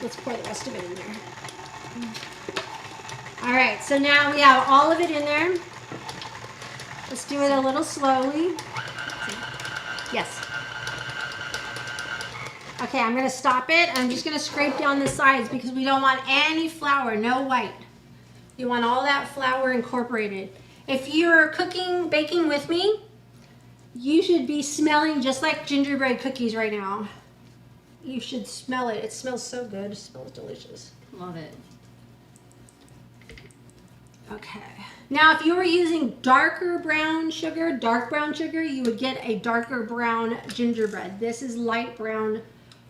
Let's pour the rest of it in there. All right, so now we have all of it in there. Let's do it a little slowly. Yes. Okay, I'm gonna stop it. I'm just gonna scrape down the sides because we don't want any flour, no white. You want all that flour incorporated. If you're baking with me, you should be smelling just like gingerbread cookies right now. You should smell it. It smells so good. It smells delicious. Love it. Okay. Now, if you were using dark brown sugar, you would get a darker brown gingerbread. This is light brown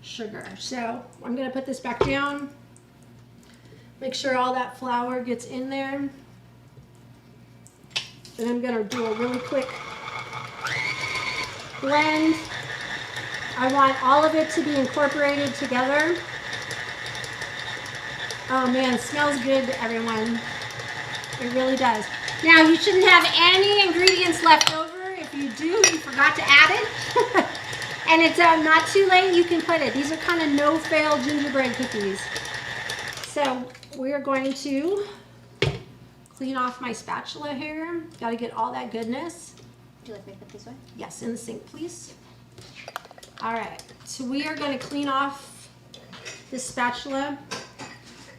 sugar. So I'm going to put this back down. Make sure all that flour gets in there. Then I'm going to do a really quick blend. I want all of it to be incorporated together. Oh man, it smells good, everyone. It really does. Now, you shouldn't have any ingredients left over. If you do, you forgot to add it. And it's not too late, you can put it. These are kind of no-fail gingerbread cookies. So we're going to clean off my spatula here. Got to get all that goodness. Would you like me to put these away? Yes, in the sink, please. All right, so we are going to clean off this spatula.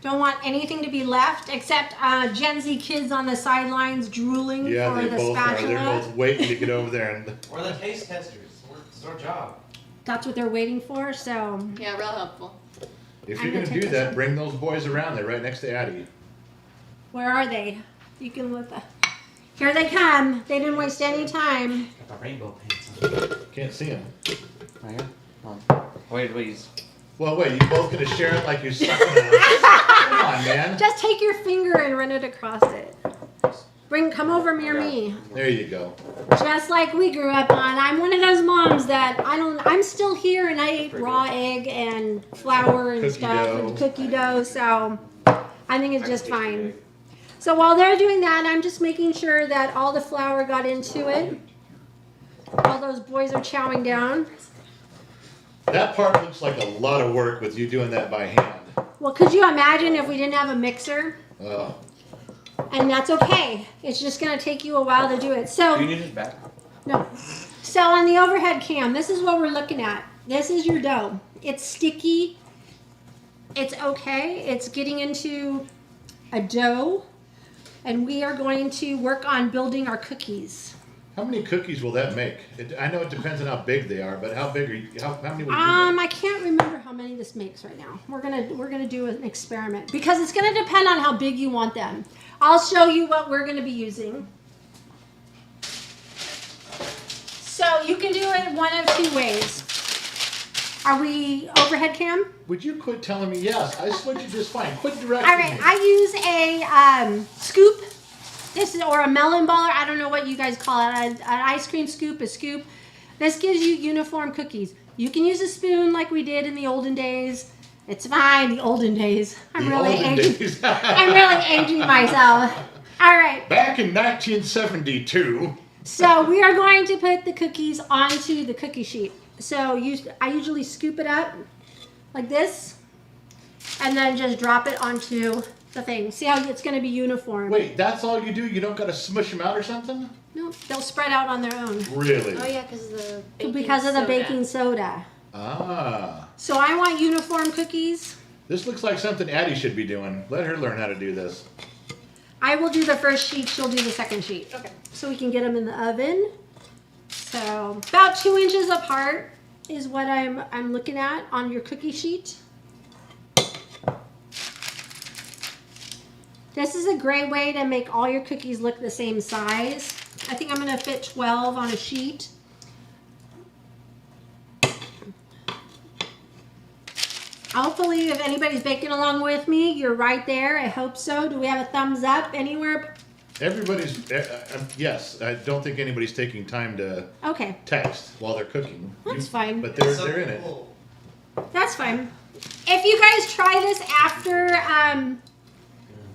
Don't want anything to be left except Gen Z kids on the sidelines drooling Yeah, for they the both are. spatula. They're both waiting to get over there. And We're the taste testers. It's our job. That's what they're waiting for, so Yeah, real helpful. if I'm you're gonna going to take do this that, one. bring those boys around. They're right next to Addie. where are they? You can look. Here they come. They didn't waste any time. Got the rainbow pants on. Can't see them. Right here? Come on. Wait, please. Well, wait, you both going to share it like you're sucking it? Come on, man. Just take your finger and run it across it. Come over near me. There you go. Just like we grew up on. I'm one of those moms that I'm still here and I ate raw egg and flour and Cookie stuff dough. and cookie dough, so I think it's just fine. So while they're doing that, I'm just making sure that all the flour got into it. All those boys are chowing down. That part looks like a lot of work with you doing that by hand. Well, could you imagine if we didn't have a mixer? Oh, And that's okay. It's just going to take you a while to do it. So, Do you need this back? no. So on the overhead cam, this is what we're looking at. This is your dough. It's sticky. It's okay. It's getting into a dough. And we are going to work on building our cookies. how many cookies will that make? I know it depends on how big they are, but how big are you? How many would you make? I can't remember how many this makes right now. We're gonna do an experiment because it's gonna depend on how big you want them. I'll show you what we're gonna be using. So you can do it one of two ways. Are we overhead cam? Would you quit telling me yes? I switch it just fine. Quit directing All right, me. I use a scoop. This is or a melon baller. I don't know what you guys call it. An ice cream scoop, a scoop. This gives you uniform cookies. You can use a spoon like we did in the olden days. It's fine, the olden days. I'm The really olden aging. days. I'm really aging myself. All right. Back in 1972. So we are going to put the cookies onto the cookie sheet. So I usually scoop it up like this, and then just drop it onto the thing. See how it's going to be uniform. Wait, that's all you do? You don't got to smush them out or something? No, they'll spread out on their own Really? Oh yeah, because the baking because of the soda. baking soda. Ah. So I want uniform cookies. This looks like something Addie should be doing. Let her learn how to do this. I will do the first sheet. She'll do the second sheet. Okay. So we can get them in the oven. So about 2 inches apart is what I'm looking at on your cookie sheet. This is a great way to make all your cookies look the same size. I think I'm going to fit 12 on a sheet. Hopefully, if anybody's baking along with me, you're right there. I hope so. Do we have a thumbs up anywhere? Everybody's, yes, I don't think anybody's taking time to Okay, text while they're cooking. That's fine. But It's they're in it. cool. that's fine. If you guys try this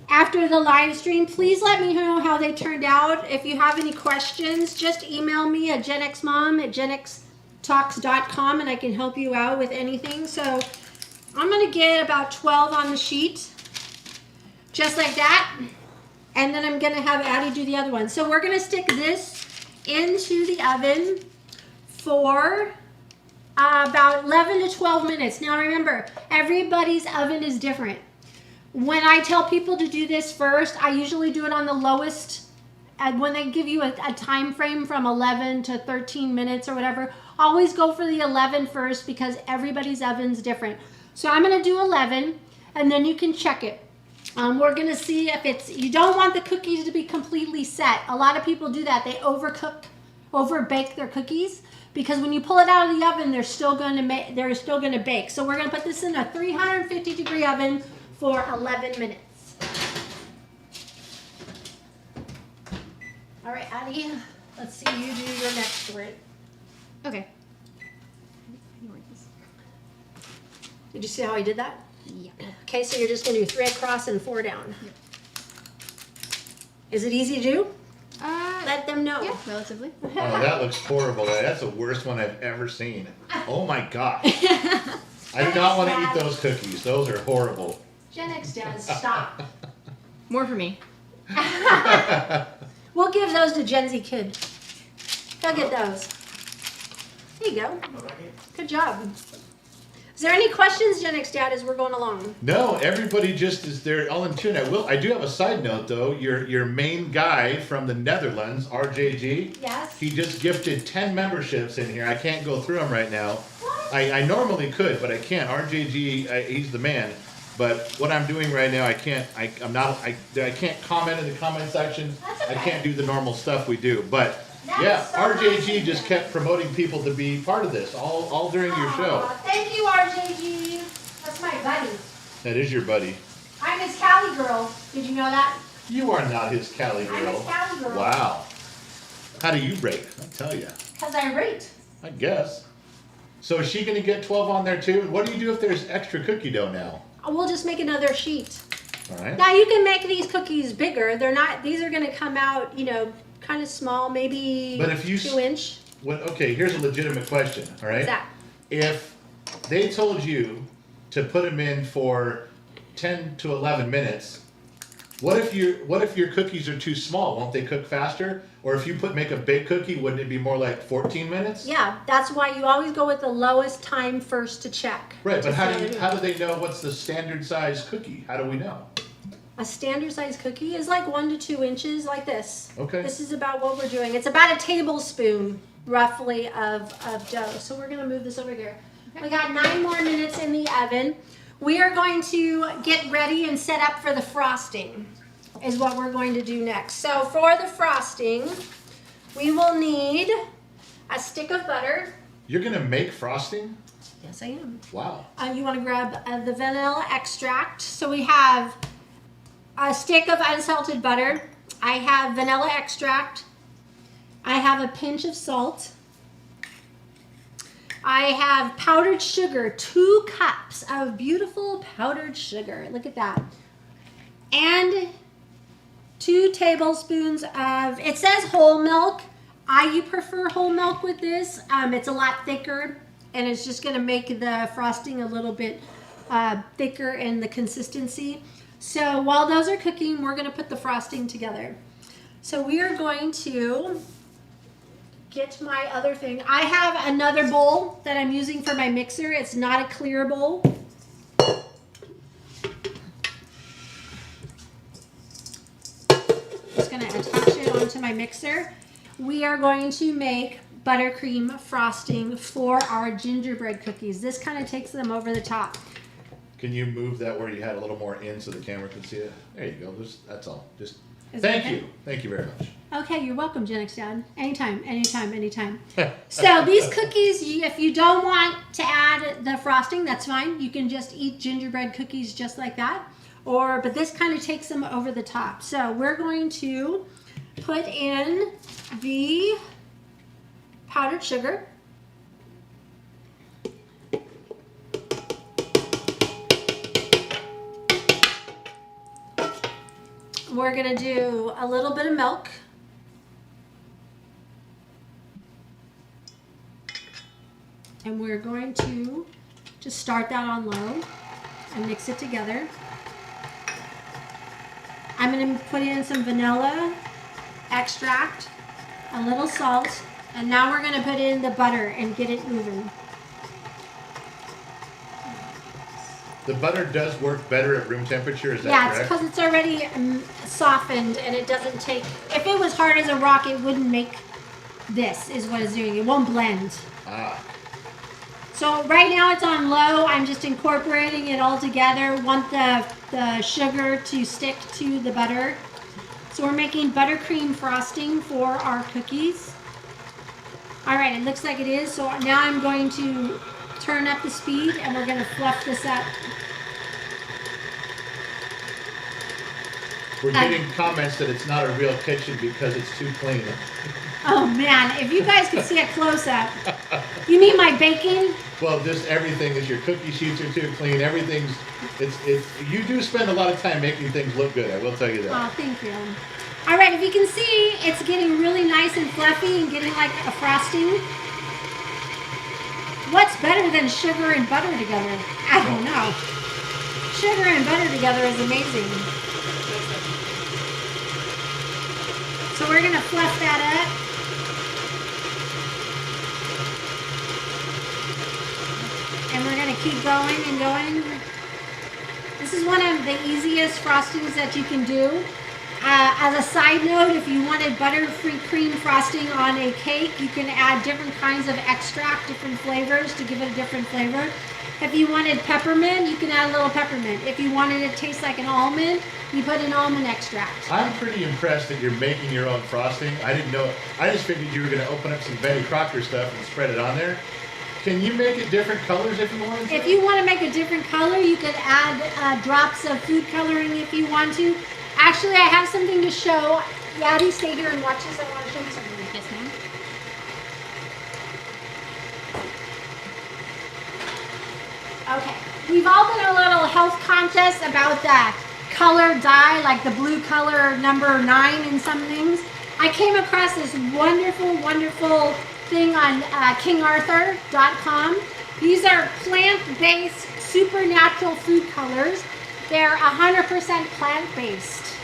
after the live stream, please let me know how they turned out. If you have any questions, just email me at genxmom@genxtalks.com and I can help you out with anything. So I'm going to get about 12 on the sheet, just like that. And then I'm going to have Addie do the other one. So we're going to stick this into the oven for about 11 to 12 minutes. Now remember, everybody's oven is different. When I tell people to do this first, I usually do it on the lowest. And when they give you a time frame from 11 to 13 minutes or whatever, always go for the 11 first because everybody's oven's different. So I'm going to do 11 and then you can check it. We're going to see if you don't want the cookies to be completely set. A lot of people do that. They overbake their cookies because when you pull it out of the oven, they're still going to bake. So we're going to put this in a 350 degree oven for 11 minutes. All right, Addie, let's see you do your next word. Okay. Did you see how I did that? Yeah. Okay, so you're just going to do 3 across and 4 down. Yep. Is it easy to do? Let them know. Yeah, relatively. Oh, that looks horrible. That's the worst one I've ever seen. Oh my gosh. I do not want to eat those cookies. Those are horrible. Gen X Dad, stop. More for me. We'll give those to Gen Z kid. They'll get those. There you go. Good job. Is there any questions, Gen X Dad, as we're going along? No, everybody just is there all in tune. I do have a side note though. Your main guy from the Netherlands, RJG, Yes. he just gifted 10 memberships in here. I can't go through them right now. I normally could, but I can't. RJG, he's the man. But what I'm doing right now, I can't comment in the comment section. That's okay. I can't do the normal stuff we do. But That yeah, is so nice RJG of just you. kept promoting people to be part of this all during your show. Aw, thank you, RJG. That's my buddy. That is your buddy. I'm his Cali girl. Did you know that? You are not his Cali I'm his girl. Cali girl. Wow. How do you rate? I tell you. Because I rate. I guess. So is she going to get 12 on there too? And what do you do if there's extra cookie dough now? We'll just make another sheet. All right. Now you can make these cookies bigger. They're not. These are going to come out, kind of small, maybe But if you 2 inch. Okay, here's a legitimate question. All right. What's that? If they told you to put them in for 10 to 11 minutes, what if your cookies are too small? Won't they cook faster? Or if you make a big cookie, wouldn't it be more like 14 minutes? Yeah, that's why you always go with the lowest time first to check. Right, but To how see do they know what's the standard size cookie? How do we know? A standard size cookie is like 1 to 2 inches, like this. Okay. This is about what we're doing. It's about a tablespoon, roughly, of dough. So we're gonna move this over here. We got 9 more minutes in the oven. We are going to get ready and set up for the frosting, is what we're going to do next. So for the frosting, we will need a stick of butter. You're gonna make frosting? Yes, I am. Wow. You want to grab the vanilla extract. So we have a stick of unsalted butter. I have vanilla extract. I have a pinch of salt. I have powdered sugar, 2 cups of beautiful powdered sugar. Look at that. And 2 tablespoons of, it says whole milk. I prefer whole milk with this. It's a lot thicker and it's just going to make the frosting a little bit thicker in the consistency. So while those are cooking, we're going to put the frosting together. So we are going to get my other thing. I have another bowl that I'm using for my mixer. It's not a clear bowl. Just going to attach it onto my mixer. We are going to make buttercream frosting for our gingerbread cookies. This kind of takes them over the top. Can you move that where you had a little more in so the camera can see it? There you go. That's all. Just Is thank that okay? you. Thank you very much. Okay, you're welcome, Gen X Dad. Anytime, anytime, anytime. So these cookies, if you don't want to add the frosting, that's fine. You can just eat gingerbread cookies just like that. But this kind of takes them over the top. So we're going to put in the powdered sugar. We're going to do a little bit of milk. And we're going to just start that on low and mix it together. I'm going to put in some vanilla extract, a little salt, and now we're going to put in the butter and get it moving. The butter does work better at room temperature, is that Yeah, it's correct? because it's already softened and it doesn't take, if it was hard as a rock, it wouldn't make this, is what it's doing. It won't blend. Ah, So right now it's on low. I'm just incorporating it all together. Want the sugar to stick to the butter. So we're making buttercream frosting for our cookies. All right, it looks like it is. So now I'm going to turn up the speed and we're going to fluff this up. we're getting comments that it's not a real kitchen because it's too clean. Oh man, if you guys could see it close up. You mean my baking? Well, just everything is, your cookie sheets are too clean. Everything's, it's you do spend a lot of time making things look good. I will tell you that. Oh, thank you. All right, if you can see, it's getting really nice and fluffy and getting like a frosting. What's better than sugar and butter together? I don't know. Sugar and butter together is amazing. So we're gonna fluff that up. And we're gonna keep going and going. This is one of the easiest frostings that you can do. As a side note, if you wanted butterfree cream frosting on a cake, you can add different kinds of extract, different flavors to give it a different flavor. If you wanted peppermint, you can add a little peppermint. If you wanted it to taste like an almond, you put an almond extract. I'm pretty impressed that you're making your own frosting. I didn't know. I just figured you were going to open up some Betty Crocker stuff and spread it on there. Can you make it different colors if you wanted to? If you want to make a different color, you could add drops of food coloring if you want to. Actually, I have something to show. Yadi, stay here and watch this. I want to show you something. Yes, ma'am. Okay. We've all done a little health contest about the color dye, like the blue color number 9 in some things. I came across this wonderful, wonderful thing on kingarthur.com. These are plant-based, supernatural food colors. They're 100% plant-based.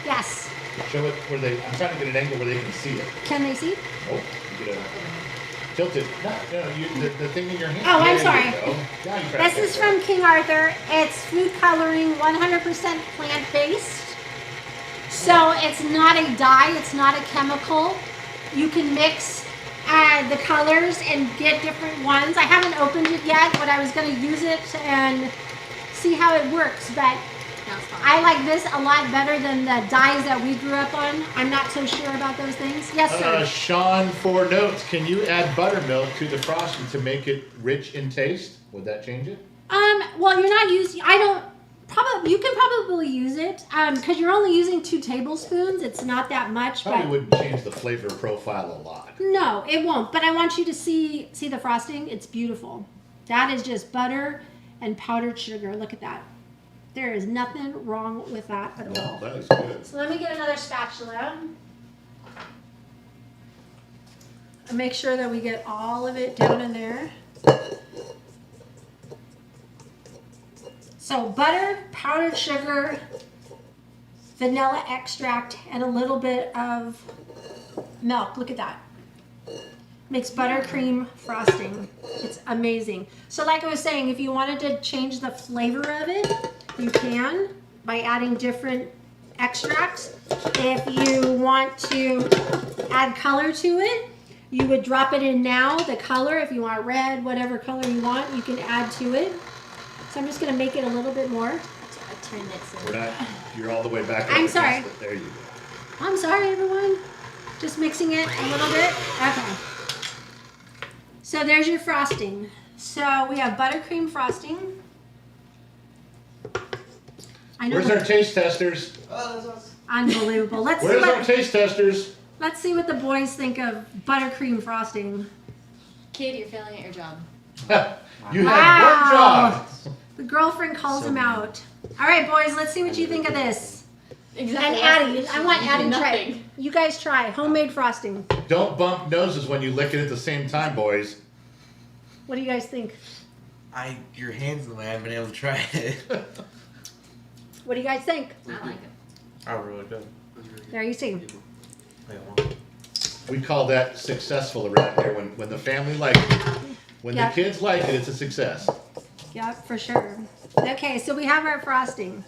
Yes. Show it where they. I'm trying to get an angle where they can see it. Can they see? Oh, you get a tilted. No, the thing in your hand. Oh, I'm There you sorry. go. Now you press This is it. from King Arthur. It's food coloring, 100% plant-based. So it's not a dye, it's not a chemical. You can mix the colors and get different ones. I haven't opened it yet, but I was going to use it and see how it works. But I like this a lot better than the dyes that we grew up on. I'm not so sure about those things. Yes, sir. Sean, 4 notes. Can you add buttermilk to the frosting to make it rich in taste? Would that change it? Well, you're not using. You can probably use it because you're only using 2 tablespoons. It's not that much, Probably but wouldn't change the flavor profile a lot. no, it won't. But I want you to see the frosting. It's beautiful. That is just butter and powdered sugar. Look at that. There is nothing wrong with that at No, all. that is good. So let me get another spatula. And make sure that we get all of it down in there. So butter, powdered sugar, vanilla extract, and a little bit of milk. Look at that. Makes buttercream frosting. It's amazing. So like I was saying, if you wanted to change the flavor of it, you can by adding different extracts. If you want to add color to it, you would drop it in now, the color. If you want red, whatever color you want, you can add to it. So I'm just going to make it a little bit more. I turned it so. We're not, you're all the way back. I'm up sorry. against it. There you go. I'm sorry, everyone. Just mixing it a little bit. Okay. So there's your frosting. So we have buttercream frosting. I know. Where's our taste testers? Oh, that's awesome. Unbelievable. Let's Where's see our taste testers? let's see what the boys think of buttercream frosting. Kid, you're failing at your job. You have one job. The girlfriend calls So him mean. out. All right, boys. Let's see what you think of this. Exactly. And Addie, I want Addie to try. Nothing. You guys try homemade frosting. Don't bump noses when you lick it at the same time, boys. What do you guys think? Your hand's in the way. I haven't been able to try it. What do you guys think? I like it. Oh, really good. There you see. We call that successful around here when the family likes it. When Yeah. the kids like it, it's a success. Yep, for sure. Okay, so we have our frosting.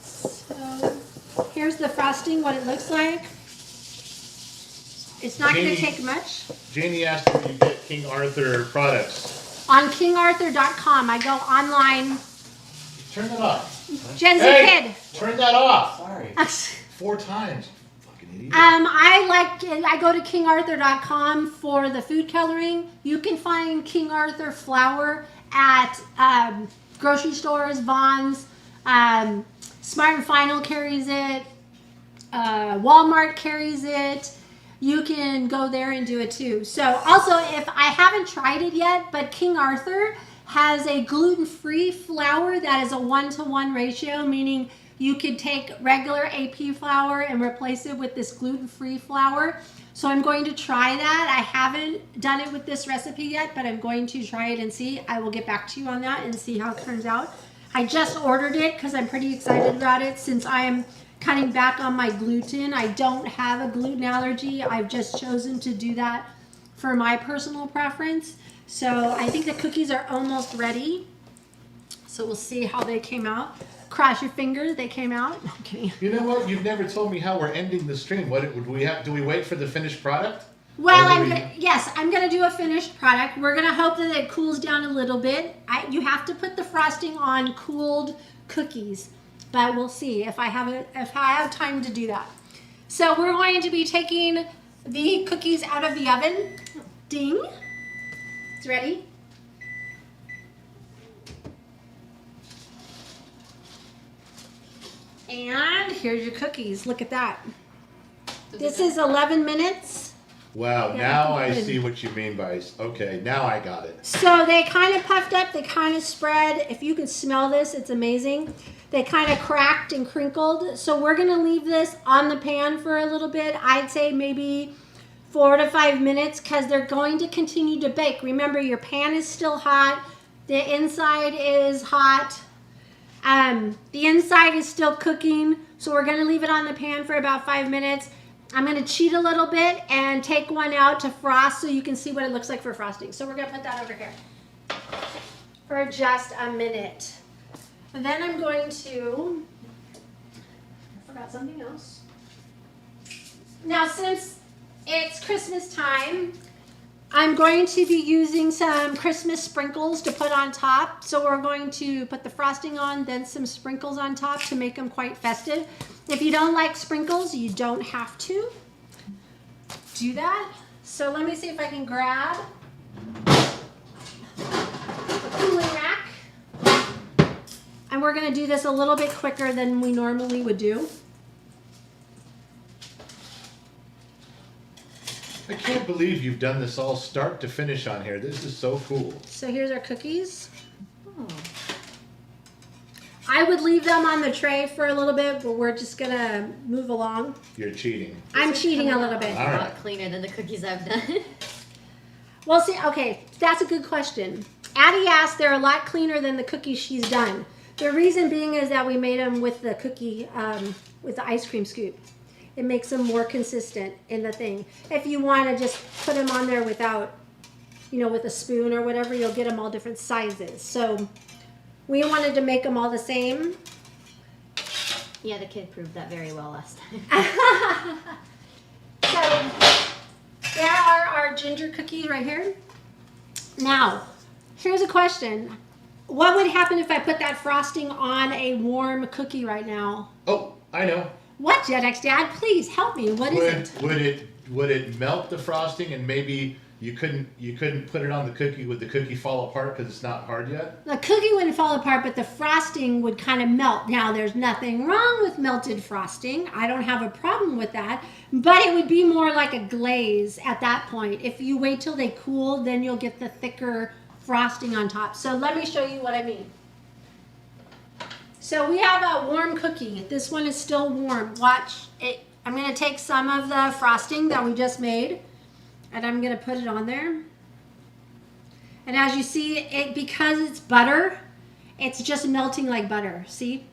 So here's the frosting, what it looks like. It's not going to Janie- take much. Janie asked where you get King Arthur products. On kingarthur.com, I go online. Turn that off. Gen Z Hey, turn that off. Sorry. Kid. 4 times. Fucking idiot. I go to kingarthur.com for the food coloring. You can find King Arthur flour at grocery stores, Vons, Smart and Final carries it, Walmart carries it. You can go there and do it too. So also, if I haven't tried it yet, but King Arthur has a gluten-free flour that is a 1-to-1 ratio, meaning you could take regular AP flour and replace it with this gluten-free flour. So I'm going to try that. I haven't done it with this recipe yet, but I'm going to try it and see. I will get back to you on that and see how it turns out. I just ordered it because I'm pretty excited about it since I'm cutting back on my gluten. I don't have a gluten allergy. I've just chosen to do that for my personal preference. So I think the cookies are almost ready. So we'll see how they came out. Cross your fingers, they came out. No, I'm kidding. You know what? You've never told me how we're ending the stream. What would we have? Do we wait for the finished product? Well, Or do we- yes, I'm gonna do a finished product. We're gonna hope that it cools down a little bit. You have to put the frosting on cooled cookies, but we'll see if I have time to do that. So we're going to be taking the cookies out of the oven. Ding! It's ready. And here's your cookies. Look at that. This is 11 minutes. Wow, Yeah, now I good. see what you mean by. Okay, now I got it. So they kind of puffed up, they kind of spread. If you can smell this, it's amazing. They kind of cracked and crinkled. So we're gonna leave this on the pan for a little bit. I'd say maybe 4 to 5 minutes because they're going to continue to bake. Remember, your pan is still hot. The inside is hot. The inside is still cooking. So we're gonna leave it on the pan for about 5 minutes. I'm going to cheat a little bit and take one out to frost so you can see what it looks like for frosting. So we're going to put that over here for just a minute. And then I'm going to, I forgot something else. Now since it's Christmas time, I'm going to be using some Christmas sprinkles to put on top. So we're going to put the frosting on, then some sprinkles on top to make them quite festive. If you don't like sprinkles, you don't have to do that. So let me see if I can grab the cooling rack. And we're going to do this a little bit quicker than we normally would do. I can't believe you've done this all start to finish on here. This is so cool. So here's our cookies. Oh. I would leave them on the tray for a little bit, but we're just going to move along. You're cheating. I'm cheating a little bit. All A right. lot cleaner than the cookies I've done. Well, see, okay, that's a good question. Addie asked, they're a lot cleaner than the cookies she's done. The reason being is that we made them with the cookie, with the ice cream scoop. It makes them more consistent in the thing. If you want to just put them on there without, you know, with a spoon or whatever, you'll get them all different sizes. So we wanted to make them all the same. Yeah, the kid proved that very well last time. So there are our ginger cookies right here. Now, here's a question. What would happen if I put that frosting on a warm cookie right now? Oh, I know. What, Gen X Dad? Please help me. What is it? Would it melt the frosting and maybe you couldn't put it on the cookie? Would the cookie fall apart because it's not hard yet? The cookie wouldn't fall apart, but the frosting would kind of melt. Now, there's nothing wrong with melted frosting. I don't have a problem with that. But it would be more like a glaze at that point. If you wait till they cool, then you'll get the thicker frosting on top. So let me show you what I mean. So we have a warm cookie. This one is still warm. Watch it. I'm going to take some of the frosting that we just made, and I'm going to put it on there. And as you see, it because it's butter, it's just melting like butter. See?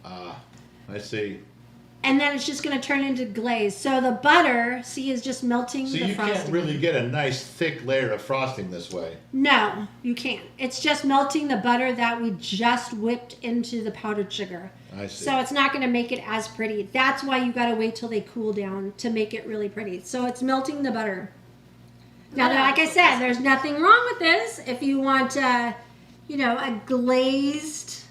I see. And then it's just going to turn into glaze. So the butter, see, is just melting So the you frosting. can't really get a nice thick layer of frosting this way. No, you can't. It's just melting the butter that we just whipped into the powdered sugar. I see. So it's not going to make it as pretty. That's why you got to wait till they cool down to make it really pretty. So it's melting the butter. Now, like I said, there's nothing wrong with this. If you want, you know, a glazed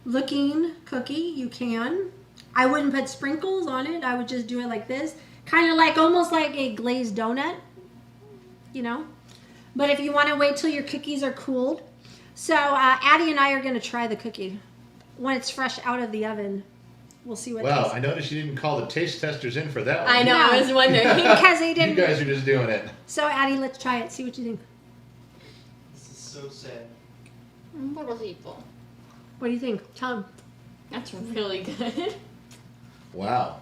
looking cookie, you can. I wouldn't put sprinkles on it. I would just do it like this. Kind of like, almost like a glazed donut, you know. But if you want to wait till your cookies are cooled. So Addie and I are going to try the cookie when it's fresh out of the oven. We'll see what it Wow, tastes. I noticed you didn't call the taste testers in for that one. I know, No. I was wondering. Because they You didn't. guys are just doing it. So Addie, let's try it. See what you think. This is so sad. What people? What do you think? Tell them. That's really good. Wow.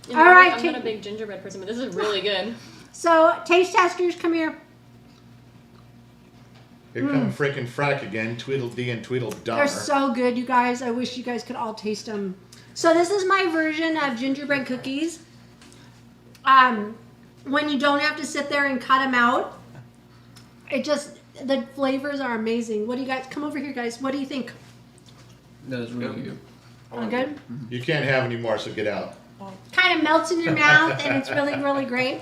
You All know, right, I'm take- not a big gingerbread person, but this is really good. So taste testers, come here. Here come frickin' frack again. Tweedledee and Tweedledummer. They're so good, you guys. I wish you guys could all taste them. So this is my version of gingerbread cookies. When you don't have to sit there and cut them out, it just, the flavors are amazing. What do you guys, come over here, guys. What do you think? That is really good. All good? You can't have any more, so get out. Kind of melts in your mouth, and it's really, really great.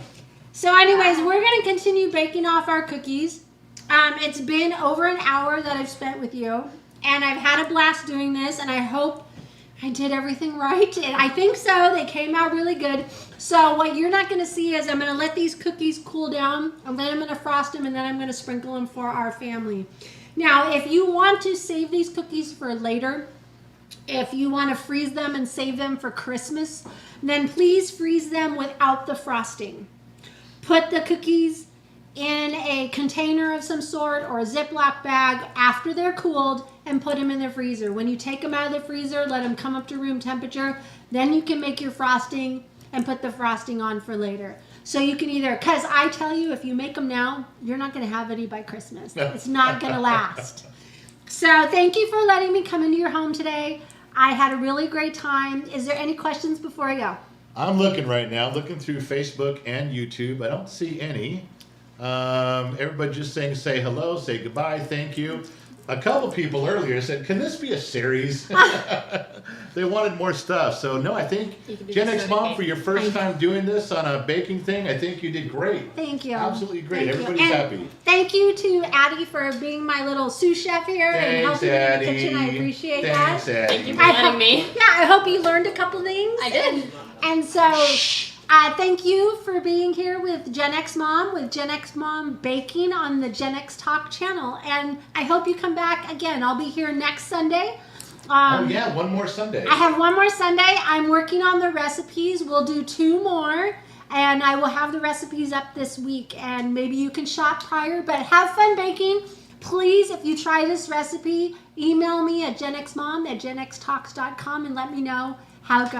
So anyways, we're going to continue baking off our cookies. It's been over an hour that I've spent with you, and I've had a blast doing this, and I hope I did everything right, and I think so. They came out really good. So what you're not going to see is I'm going to let these cookies cool down, and then I'm going to frost them, and then I'm going to sprinkle them for our family. Now, if you want to save these cookies for later, if you want to freeze them and save them for Christmas, then please freeze them without the frosting. Put the cookies in a container of some sort or a Ziploc bag after they're cooled and put them in the freezer. When you take them out of the freezer, let them come up to room temperature. Then you can make your frosting and put the frosting on for later. So you can either, because I tell you, if you make them now, you're not going to have any by Christmas. It's not going to last. So thank you for letting me come into your home today. I had a really great time. Is there any questions before I go? I'm looking right now, looking through Facebook and YouTube. I don't see any. Everybody just saying say hello, say goodbye, thank you. A couple people earlier said, can this be a series? They wanted more stuff. So no, I think You can do Gen the X soda Mom, cake. for your first time doing this on a baking thing, I think you did great. Thank you. Absolutely great. Thank you. Everybody's And happy. Thank you to Addie for being my little sous chef here and Thanks, helping me in Addie. the kitchen. I appreciate Thanks, that. Addie. Thank you for I letting hope- me. Yeah, I hope you learned a couple things. I did. And so, thank you for being here with Gen X Mom, with Gen X Mom Baking on the Gen X Talk channel. And I hope you come back again. I'll be here next Sunday. Oh yeah, one more Sunday. I have one more Sunday. I'm working on the recipes. We'll do 2 more. And I will have the recipes up this week. And maybe you can shop prior. But have fun baking. Please, if you try this recipe, email me at genxmom@genxtalks.com and let me know how it goes.